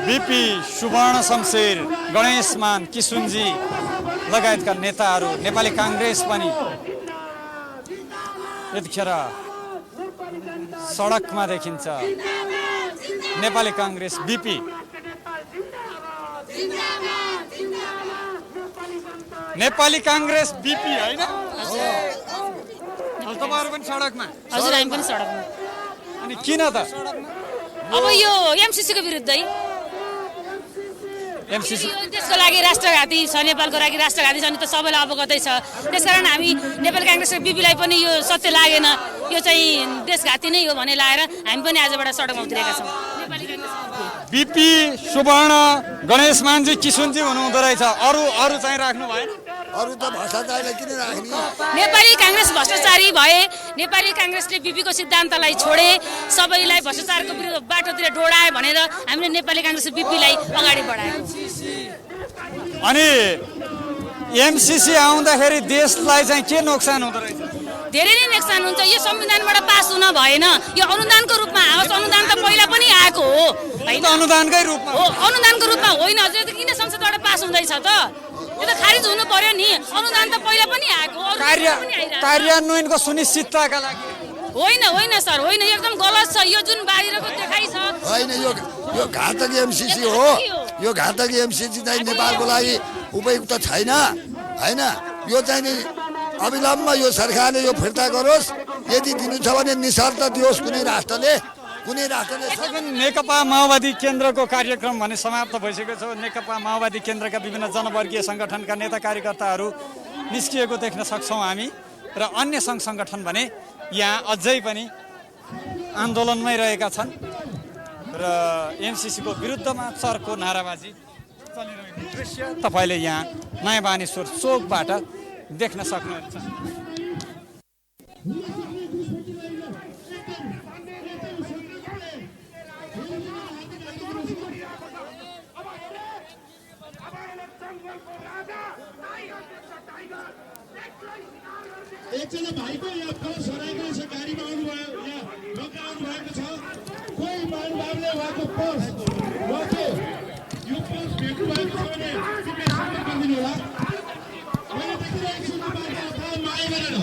बिपी सुवर्ण शमशेर, गणेश मान, किसुनजी लगायतका नेताहरू, नेपाली काङ्ग्रेस पनि यतिखेर सडकमा देखिन्छ। नेपाली काङ्ग्रेस बिपी नेपाली काङ्ग्रेस बिपी होइन? तपाईँहरू पनि सडकमा? हजुर हामी पनि सडकमा। अनि किन त? अब यो एमसिसीको विरुद्ध है। एमसिसी देशको लागि राष्ट्रघाती छ, नेपालको लागि राष्ट्रघाती छ नि त सबैलाई अवगतै छ। त्यसकारण हामी नेपाली काङ्ग्रेसको बिपीलाई पनि यो सत्य लागेन, यो चाहिँ देशघाती नै हो भने लाएर हामी पनि आजबाट सडकमा उत्रेका छौँ। बिपी सुवर्ण, गणेश मानजी, किसुनजी हुनुहुँदो रहेछ। अरू चाहिँ राख्नु भएन? अरू त भ्रष्टाचारीलाई किन राख्ने? नेपाली काङ्ग्रेस भ्रष्टाचारी भए, नेपाली काङ्ग्रेसले बिपीको सिद्धान्तलाई छोडे, सबैलाई भ्रष्टाचारको विरुद्ध बाटोतिर डोडाए भनेर हामीले नेपाली काङ्ग्रेस बिपीलाई अगाडि बढायौँ। अनि एमसिसी आउँदाखेरि देशलाई चाहिँ के नोक्सान हुँदो रहेछ? धेरै नै नोक्सान हुन्छ। यो संविधानबाट पास हुन भएन, यो अनुदानको रूपमा आओस्। अनुदान त पहिला पनि आएको हो होइन? अनुदानकै रूपमा हो, अनुदानको रूपमा होइन। हजुर किन संसदबाट पास हुँदैछ त? त खारिज हुनु पर्यो नि अनुदान त पहिला पनि आएको कार्यान्वयनको सुनिश्चितताका लागि होइन सर होइन एकदम गलत छ यो जुन बाहिरको देखाइ छ होइन यो घातक एमसीसी हो यो घातक एमसीसी चाहिँ नेपालको लागि उपयुक्त छैन होइन यो चाहिँ नि अविलम्ब यो सरकारले यो फिर्ता गरोस् यदि दिनु छ भने निशर्त दियोस् कुनै राष्ट्रले नेकपा माओवादी केन्द्रको कार्यक्रम भने समाप्त भइसकेको छ नेकपा माओवादी केन्द्रका विभिन्न जनवर्गीय सङ्गठनका नेता कार्यकर्ताहरू निस्किएको देख्न सक्छौँ हामी र अन्य सङ्घ सङ्गठन भने यहाँ अझै पनि आन्दोलनमै रहेका छन् र एमसीसीको विरुद्धमा चर्को नाराबाजी चलिरहेको दृश्य तपाईँले यहाँ नयाँ बानेश्वर चोकबाट देख्न सक्नुहुन्छ एकजना भाइको यहाँ फरक सराएको रहेछ गाडीमा आउनुभयो यहाँ ढोका आउनुभएको छ कोही महानुभावले उहाँको पर्स उहाँको यो पर्स भेट्नु भएको छ भने कृपया सम्मान गरिदिनु होला मैले देखिरहेको छु तपाईँको थाहा माया गरेर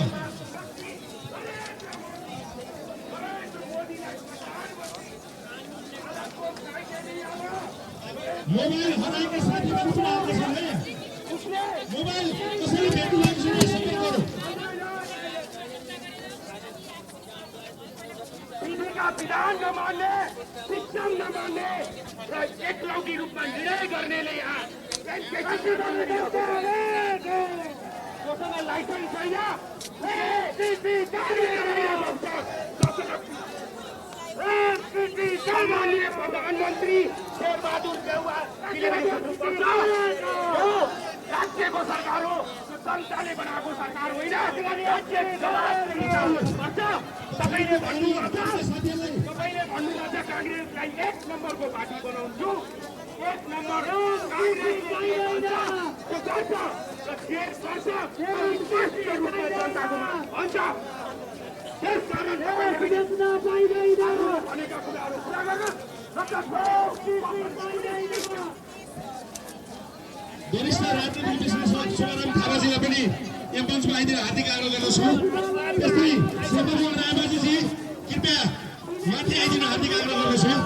मोबाइल हराएका साथीहरू पनि आउँदैछन् है मोबाइल कसैले भेट्नु भएको छ भने सम्मान गरौँ विधान नमान्ने सिस्टम नमान्ने र एकलौटी रूपमा निर्णय गर्नेले यहाँ लाइसेन्स छैन माननीय प्रधानमन्त्री शेरबहादुर देउवा राज्यको सरकार हो जनताले बनाएको सरकार होइन तपाईँले भन्नुहुन्छ काङ्ग्रेसलाई 1 नम्बरको पार्टी बनाउँछु 1 नम्बर वरिष्ठ राजनीतिक विश्लेषक शिवराम थापाजीलाई पनि यहाँ मञ्चमा आइदिएर हार्दिक आग्रह गर्दछौँ त्यस्तै शेरबहादुर रायबाजीजी कृपया माथि आइदिन हार्दिक आग्रह गर्दछौँ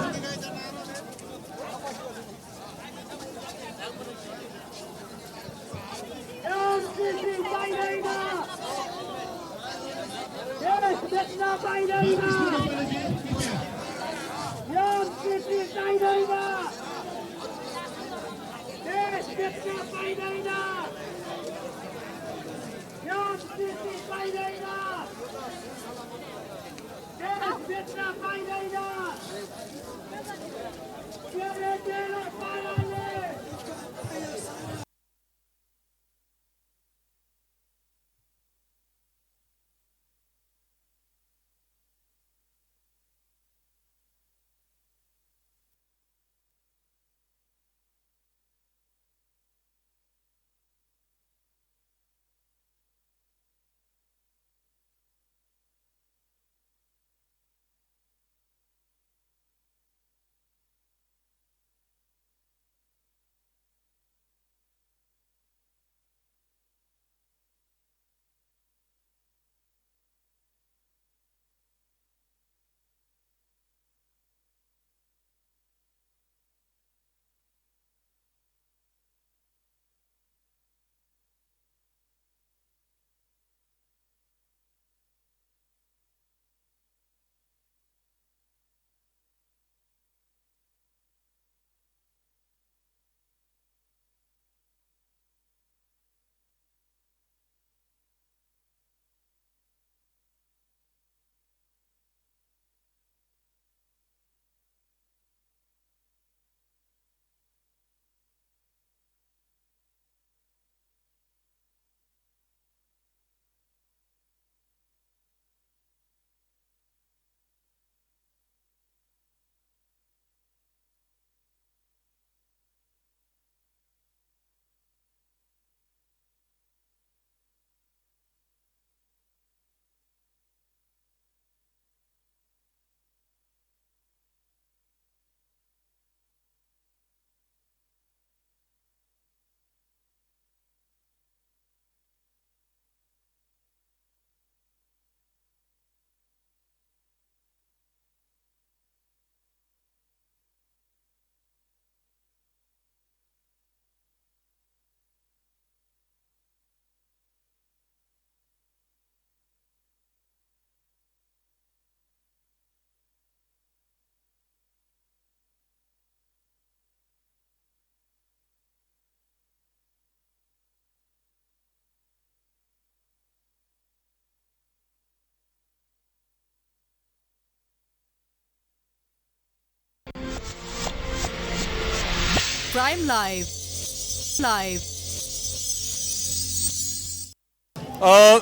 Prime Live.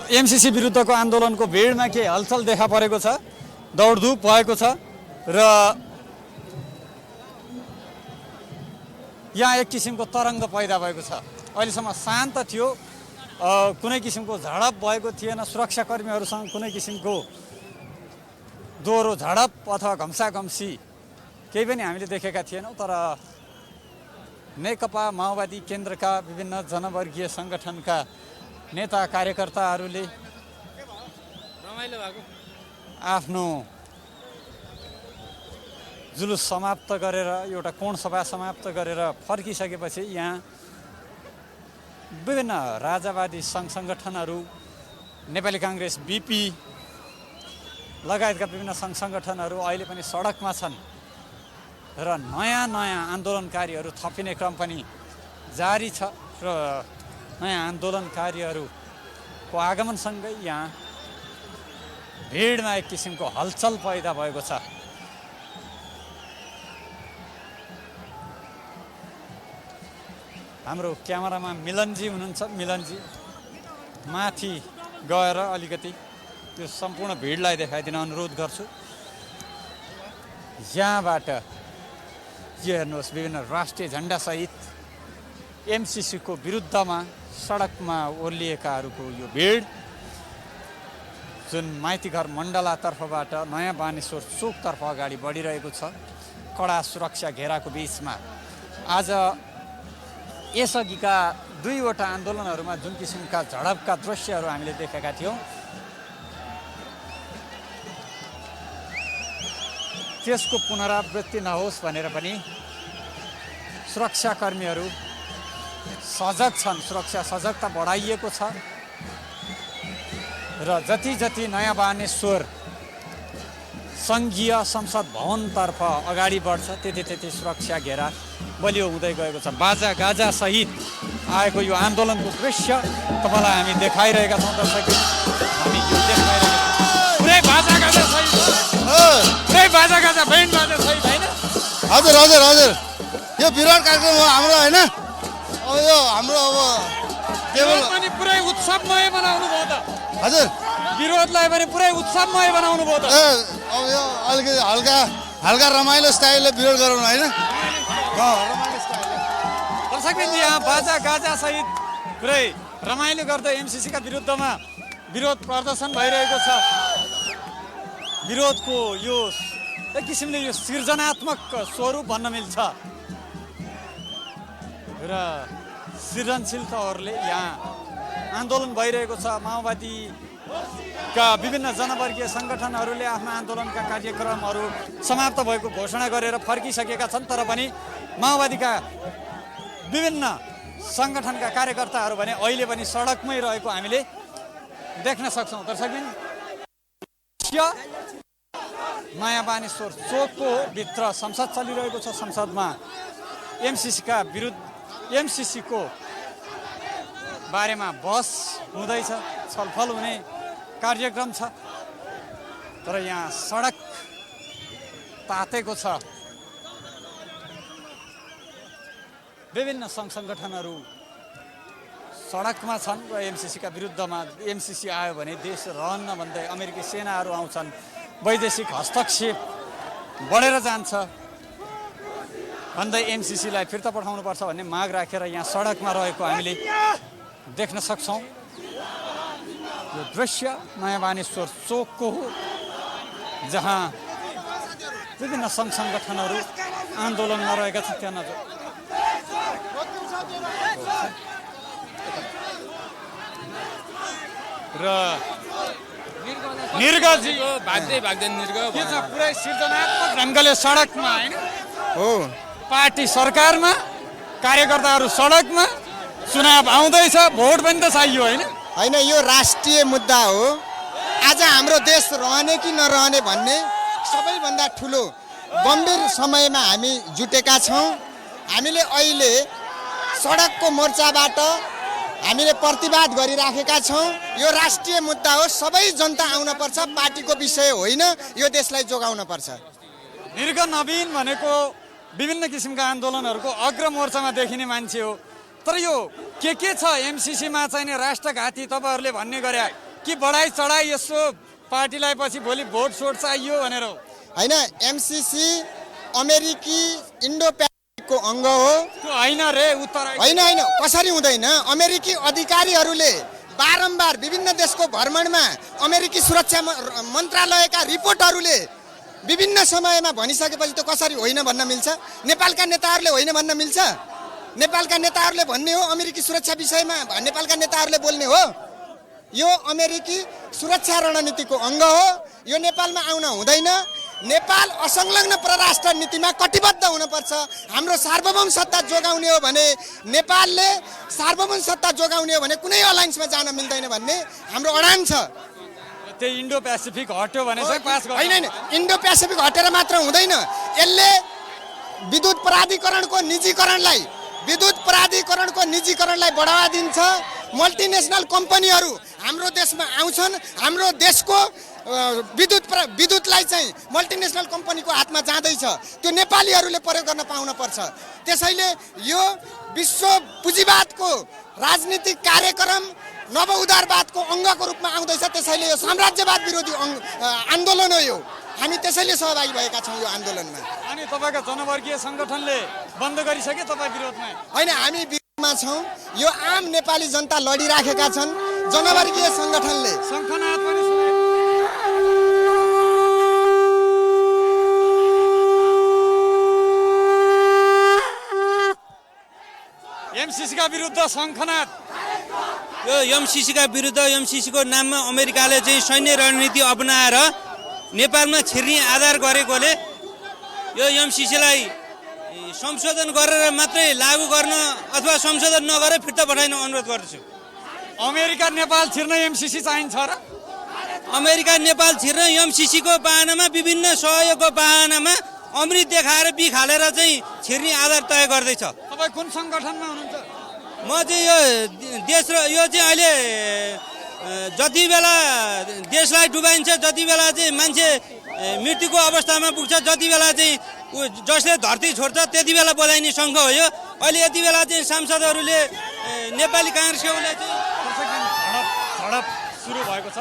एमसीसी विरुद्धको आन्दोलनको भिडमा के हलचल देखा परेको छ, दौडधुप भएको छ र यहाँ एक किसिमको तरङ्ग पैदा भएको छ। अहिलेसम्म शान्त थियो, कुनै किसिमको झडप भएको थिएन, सुरक्षाकर्मीहरूसँग कुनै किसिमको दोहोरो झडप अथवा घम्साघम्सी केही पनि हामीले देखेका थिएनौँ। तर नेकपा माओवादी केन्द्रका विभिन्न जनवर्गीय सङ्गठनका नेता कार्यकर्ताहरूले आफ्नो जुलुस समाप्त गरेर एउटा कोण सभा समाप्त गरेर फर्किसकेपछि यहाँ विभिन्न राजावादी सङ्घ सङ्गठनहरू, नेपाली काङ्ग्रेस बीपी लगायतका विभिन्न सङ्घ सङ्गठनहरू अहिले पनि सडकमा छन् र नयाँ नयाँ आन्दोलनकारीहरू थपिने क्रम पनि जारी छ र नयाँ आन्दोलनकारीहरूको आगमनसँगै यहाँ भिडमा एक किसिमको हलचल पैदा भएको छ। हाम्रो क्यामेरामा मिलनजी हुनुहुन्छ, मिलनजी माथि गएर अलिकति त्यो सम्पूर्ण भिडलाई देखाइदिन अनुरोध गर्छु। यहाँबाट यो हेर्नुहोस्, विभिन्न राष्ट्रिय झन्डासहित एमसीसीको विरुद्धमा सडकमा ओर्लिएकाहरूको यो भिड जुन माइतीघर मण्डलातर्फबाट नयाँ बानेश्वर चोकतर्फ अगाडि बढिरहेको छ कडा सुरक्षा घेराको बिचमा। आज यसअघिका दुईवटा आन्दोलनहरूमा जुन किसिमका झडपका दृश्यहरू हामीले देखेका थियौँ, त्यसको पुनरावृत्ति नहोस् भनेर पनि सुरक्षाकर्मीहरू सजग छन्, सुरक्षा सजगता बढाइएको छ र जति जति नयाँ बानेश्वर सङ्घीय संसद भवनतर्फ अगाडि बढ्छ त्यति त्यति सुरक्षा घेरा बलियो हुँदै गएको छ। बाजा गाजा सहित आएको यो आन्दोलनको दृश्य तपाईँलाई हामी देखाइरहेका छौँ। दर्शकहरू, हामी यो देखाइरहेका छौँ पुरै बाजा गाजा सहित, पुरै बाजा गाजा ब्यान्ड बाजा सहित होइन। हजुर हजुर हजुर, यो विराट कार्यक्रम हो हाम्रो होइन। अब यो हाम्रो विरोध पनि पुरै उत्सवमय बनाउनु भयो त। हजुर, विरोधलाई पनि पुरै उत्सवमय बनाउनु भयो त। अब यो अलिकति हल्का हल्का रमाइलो स्टाइलले विरोध गराउनु होइन। दर्शकबिन्द, यहाँ बाजा गाजा सहित पुरै रमाइलो गर्दै एमसीसीका विरुद्धमा विरोध प्रदर्शन भइरहेको छ। विरोधको यो एक किसिमले यो सृजनात्मक स्वरूप भन्न मिल्छ र सृजनशील तौरले यहाँ आन्दोलन भइरहेको छ। माओवादीका विभिन्न जनवर्गीय सङ्गठनहरूले आफ्नो आन्दोलनका कार्यक्रमहरू समाप्त भएको घोषणा गरेर फर्किसकेका छन्, तर पनि माओवादीका विभिन्न सङ्गठनका कार्यकर्ताहरू भने अहिले पनि सडकमै रहेको हामीले देख्न सक्छौँ। दर्शकबिन, नयाँ बानेश्वर चोकको भित्र संसद चलिरहेको छ। संसदमा एमसीसीको बारेमा बहस हुँदैछ, छलफल हुने कार्यक्रम छ। तर यहाँ सडक तातेको छ। विभिन्न सङ्घ सङ्गठनहरू सडकमा छन् र एमसीसीका विरुद्धमा एमसीसी आयो भने देश रहन्न भन्दै अमेरिकी सेनाहरू आउँछन्, वैदेशिक हस्तक्षेप बढेर जान्छ भन्दै एमसीसीलाई फिर्ता पठाउनुपर्छ भन्ने माग राखेर यहाँ सडकमा रहेको हामीले देख्न सक्छौँ। यो दृश्य नयाँ बानेश्वर चोकको हो, जहाँ विभिन्न सङ्घ सङ्गठनहरू आन्दोलनमा रहेका छन्। त्यहाँ नजर र निर्गजी के छ, पुरै सृजनात्मक ढङ्गले सडकमा होइन हो। पार्टी सरकारमा, कार्यकर्ताहरू सडकमा, चुनाव आउँदैछ, भोट पनि त चाहियो होइन। होइन, यो राष्ट्रिय मुद्दा हो। आज हाम्रो देश रहने कि नरहने भन्ने सबैभन्दा ठुलो गम्भीर समयमा हामी जुटेका छौँ। हामीले अहिले सडकको मोर्चाबाट हामीले प्रतिवाद गरिराखेका छौँ। यो राष्ट्रिय मुद्दा हो, सबै जनता आउन पर्छ, पार्टीको विषय होइन। यो देशलाई जोगाउन पर्छ। मृग नवीन भनेको विभिन्न किसिमका आन्दोलनहरूको अग्र मोर्चामा देखिने मान्छे हो। तर यो के छ एमसीसीमा चाहिँ राष्ट्रघाती तपाईँहरूले भन्ने गरे कि बढाइ चढाइ यसो पार्टीलाई पछि भोलि भोट सोट चाहियो भनेर होइन। एमसीसी अमेरिकी इन्डो प्यासिफिकको अङ्ग हो। त्यो होइन रे, उत्तर होइन होइन, कसरी हुँदैन? अमेरिकी अधिकारीहरूले बारम्बार विभिन्न देशको भ्रमणमा अमेरिकी सुरक्षा मन्त्रालयका रिपोर्टहरूले विभिन्न समयमा भनिसकेपछि त्यो कसरी होइन भन्न मिल्छ? नेपालका नेताहरूले होइन भन्न मिल्छ? नेपालका नेताहरूले भन्ने हो अमेरिकी सुरक्षा विषयमा नेपालका नेताहरूले बोल्ने हो? यो अमेरिकी सुरक्षा रणनीतिको अङ्ग हो। यो नेपालमा आउन हुँदैन। नेपाल असंलग्न परराष्ट्र नीतिमा कटिबद्ध हुनुपर्छ। हाम्रो सार्वभौम सत्ता जोगाउने हो भने, नेपालले सार्वभौम सत्ता जोगाउने हो भने कुनै अलायन्समा जान मिल्दैन भन्ने हाम्रो अडान छ। त्यो इन्डो पेसिफिक हट्यो भने चाहिँ पास गर्छ। होइन, इन्डो पेसिफिक हटेर मात्र हुँदैन। यसले विद्युत प्राधिकरणको निजीकरणलाई बढावा दिन्छ। मल्टिनेसनल कम्पनीहरू हाम्रो देशमा आउँछन्। हाम्रो देशको विद्युतलाई चाहिँ मल्टिनेसनल कम्पनीको हातमा जाँदैछ। त्यो नेपालीहरूले प्रयोग गर्न पाउन पर्छ। त्यसैले यो विश्व पुँजीवादको राजनीतिक कार्यक्रम नव उदारवादको अङ्गको रूपमा आउँदैछ। त्यसैले यो साम्राज्यवाद विरोधी आन्दोलन हो। यो हामी त्यसैले सहभागी भएका छौँ यो आन्दोलनमा। अनि तपाईँका जनवर्गीय सङ्गठनले बन्द गरिसके तपाईँ विरोधमा? होइन, हामी विरोधमा छौँ। यो आम नेपाली जनता लडिराखेका छन्। जनवर्गीय सङ्गठनले शङ्खनाद पनि एमसीसीका विरुद्ध शङ्खनाद। यो एमसीसीका विरुद्ध एमसीसीको नाममा अमेरिकाले चाहिँ सैन्य रणनीति अपनाएर नेपालमा छिर्ने आधार गरेकोले यो एमसीसीलाई संशोधन गरेर मात्रै लागू गर्न अथवा संशोधन नगरेर फिर्ता पठाइन अनुरोध गर्दछु। अमेरिका नेपाल छिर्न एमसीसी चाहिन्छ र? अमेरिका नेपाल छिर्न एमसीसीको बाहनामा विभिन्न सहयोगको बाहनामा अमृत देखाएर बिख हालेर चाहिँ छिर्ने आधार तय गर्दैछ। तपाईँ कुन सङ्गठनमा हुनुहुन्छ? म चाहिँ यो देश र यो चाहिँ अहिले जति बेला देशलाई डुबाइन्छ, जति बेला चाहिँ मान्छे मृत्युको अवस्थामा पुग्छ, जति बेला चाहिँ जसले धरती छोड्छ त्यति बेला बोलाइने सङ्घ हो यो। अहिले यति बेला चाहिँ सांसदहरूले नेपाली काङ्ग्रेसको उसले चाहिँ झडप सुरु भएको छ।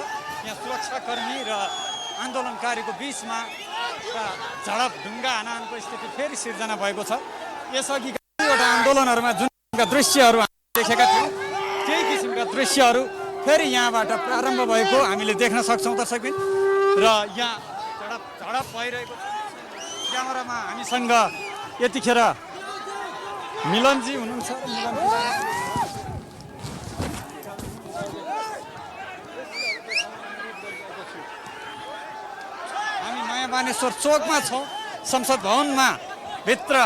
यहाँ सुरक्षाकर्मी र आन्दोलनकारीको बिचमा झडप ढुङ्गा हानाहानको स्थिति फेरि सिर्जना भएको छ। यसअघि एउटा आन्दोलनहरूमा जुन दृश्यहरू देखेका थियौँ त्यही किसिमका दृश्यहरू फेरि यहाँबाट प्रारम्भ भएको हामीले देख्न सक्छौँ दर्शकबिन। र यहाँ झडप भइरहेको छ। क्यामेरामा हामीसँग यतिखेर मिलनजी हुनुहुन्छ। हामी नयाँ बानेश्वर चोकमा छौँ, संसद भवनमा भित्र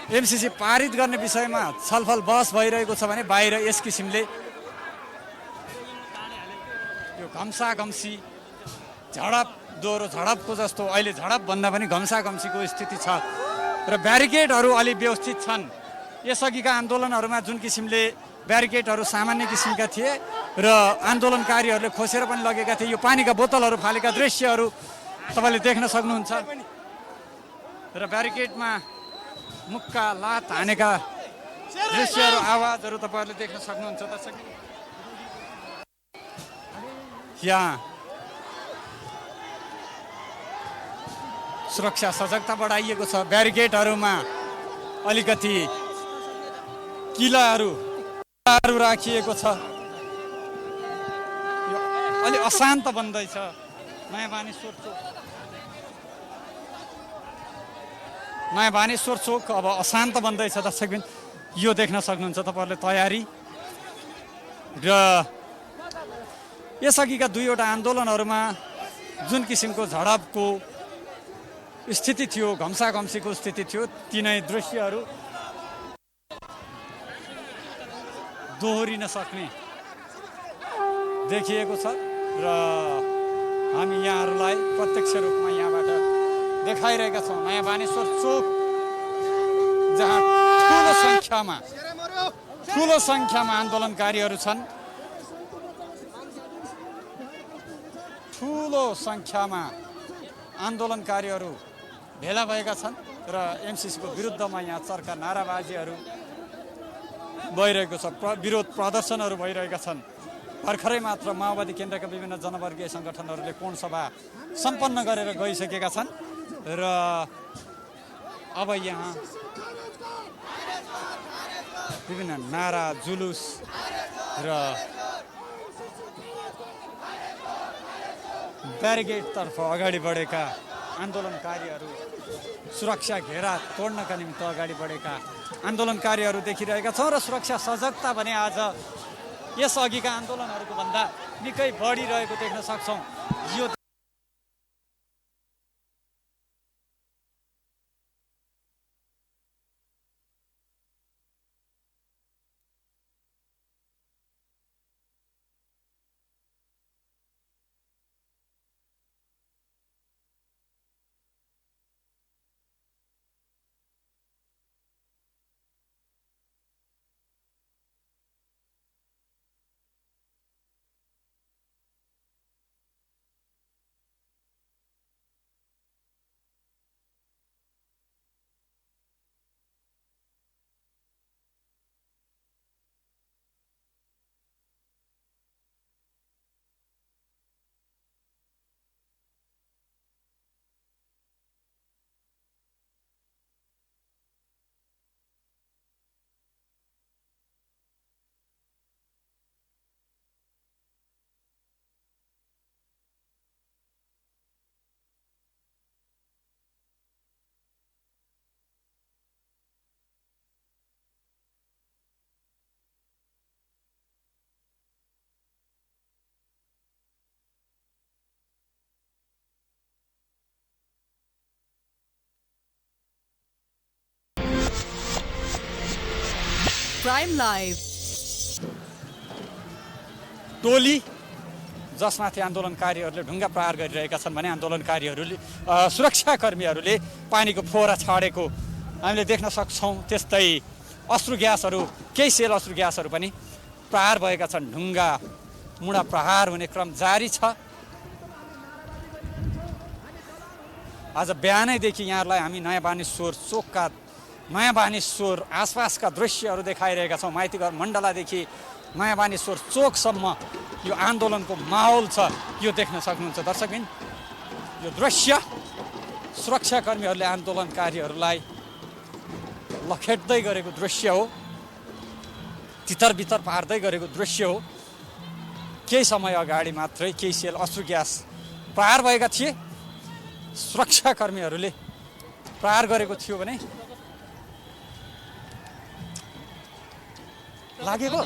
एमसीसी पारित गर्ने विषयमा छलफल बहस भइरहेको छ भने बाहिर यस किसिमले यो घम्साघम्सी झडप दोहोरो झडपको जस्तो अहिले झडप भन्दा पनि घम्साघम्सीको स्थिति छ र ब्यारिकेडहरू अलि व्यवस्थित छन्। यसअघिका आन्दोलनहरूमा जुन किसिमले ब्यारिकेडहरू सामान्य किसिमका थिए र आन्दोलनकारीहरूले खोसेर पनि लगेका थिए। यो पानीका बोतलहरू फालेका दृश्यहरू तपाईँले देख्न सक्नुहुन्छ र ब्यारिकेडमा मुक्का लात हानेका दृश्यहरू आवाजहरू तपाईँहरूले देख्न सक्नुहुन्छ। दर्शक यहाँ सुरक्षा सजगता बढाइएको छ। ब्यारिकेडहरूमा अलिकति किलाहरू राखिएको छ। यो अलि अशान्त बन्दैछ नयाँ बानेश्वर चोक अब अशान्त बन्दैछ। दर्शकबिन यो देख्न सक्नुहुन्छ तपाईँहरूले तयारी र यसअघिका दुईवटा आन्दोलनहरूमा जुन किसिमको झडपको स्थिति थियो, घम्साघम्सीको स्थिति थियो, तिनै दृश्यहरू दोहोरिन सक्ने देखिएको छ र हामी यहाँहरूलाई प्रत्यक्ष रूपमा यहाँबाट देखाइरहेका छौँ। नयाँ बानेश्वर चोक जहाँ ठुलो सङ्ख्यामा आन्दोलनकारीहरू छन्, ठुलो सङ्ख्यामा आन्दोलनकारीहरू भेला भएका छन् र एमसिसीको विरुद्धमा यहाँ चर्का नाराबाजीहरू भइरहेको छ, विरोध प्रदर्शनहरू भइरहेका छन्। भर्खरै मात्र माओवादी केन्द्रका विभिन्न जनवर्गीय सङ्गठनहरूले पूर्ण सभा सम्पन्न गरेर गइसकेका छन् र अब यहाँ विभिन्न नारा जुलुस र ब्यारिकेडतर्फ अगाडि बढेका आन्दोलनकारीहरू, सुरक्षा घेरा तोड्नका निम्ति अगाडि बढेका आन्दोलनकारीहरू देखिरहेका छौँ र सुरक्षा सजगता भने आज यस अघिका आन्दोलनहरूको भन्दा निकै बढिरहेको देख्न सक्छौँ। यो Prime Live. टोली जसमाथि आन्दोलनकारीहरूले ढुङ्गा प्रहार गरिरहेका छन् भने आन्दोलनकारीहरूले सुरक्षाकर्मीहरूले पानीको फोहरा छाडेको हामीले देख्न सक्छौँ। त्यस्तै अश्रु ग्यासहरू, केही सेल अश्रु ग्यासहरू पनि प्रहार भएका छन्। ढुङ्गा मुढा प्रहार हुने क्रम जारी छ। आज बिहानैदेखि यहाँहरूलाई हामी नयाँ बानेश्वर चोकका, नयाँ बानेश्वर आसपासका दृश्यहरू देखाइरहेका छौँ। माइतीघर मण्डलादेखि नयाँ बानेश्वर चोकसम्म यो आन्दोलनको माहौल छ, यो देख्न सक्नुहुन्छ दर्शकबिन। यो दृश्य सुरक्षाकर्मीहरूले आन्दोलनकारीहरूलाई लखेट्दै गरेको दृश्य हो, तितर बितर पार्दै गरेको दृश्य हो। केही समय अगाडि मात्रै केही सेल अश्रु ग्यास प्रहार भएका थिए, सुरक्षाकर्मीहरूले प्रहार गरेको थियो भने लागेको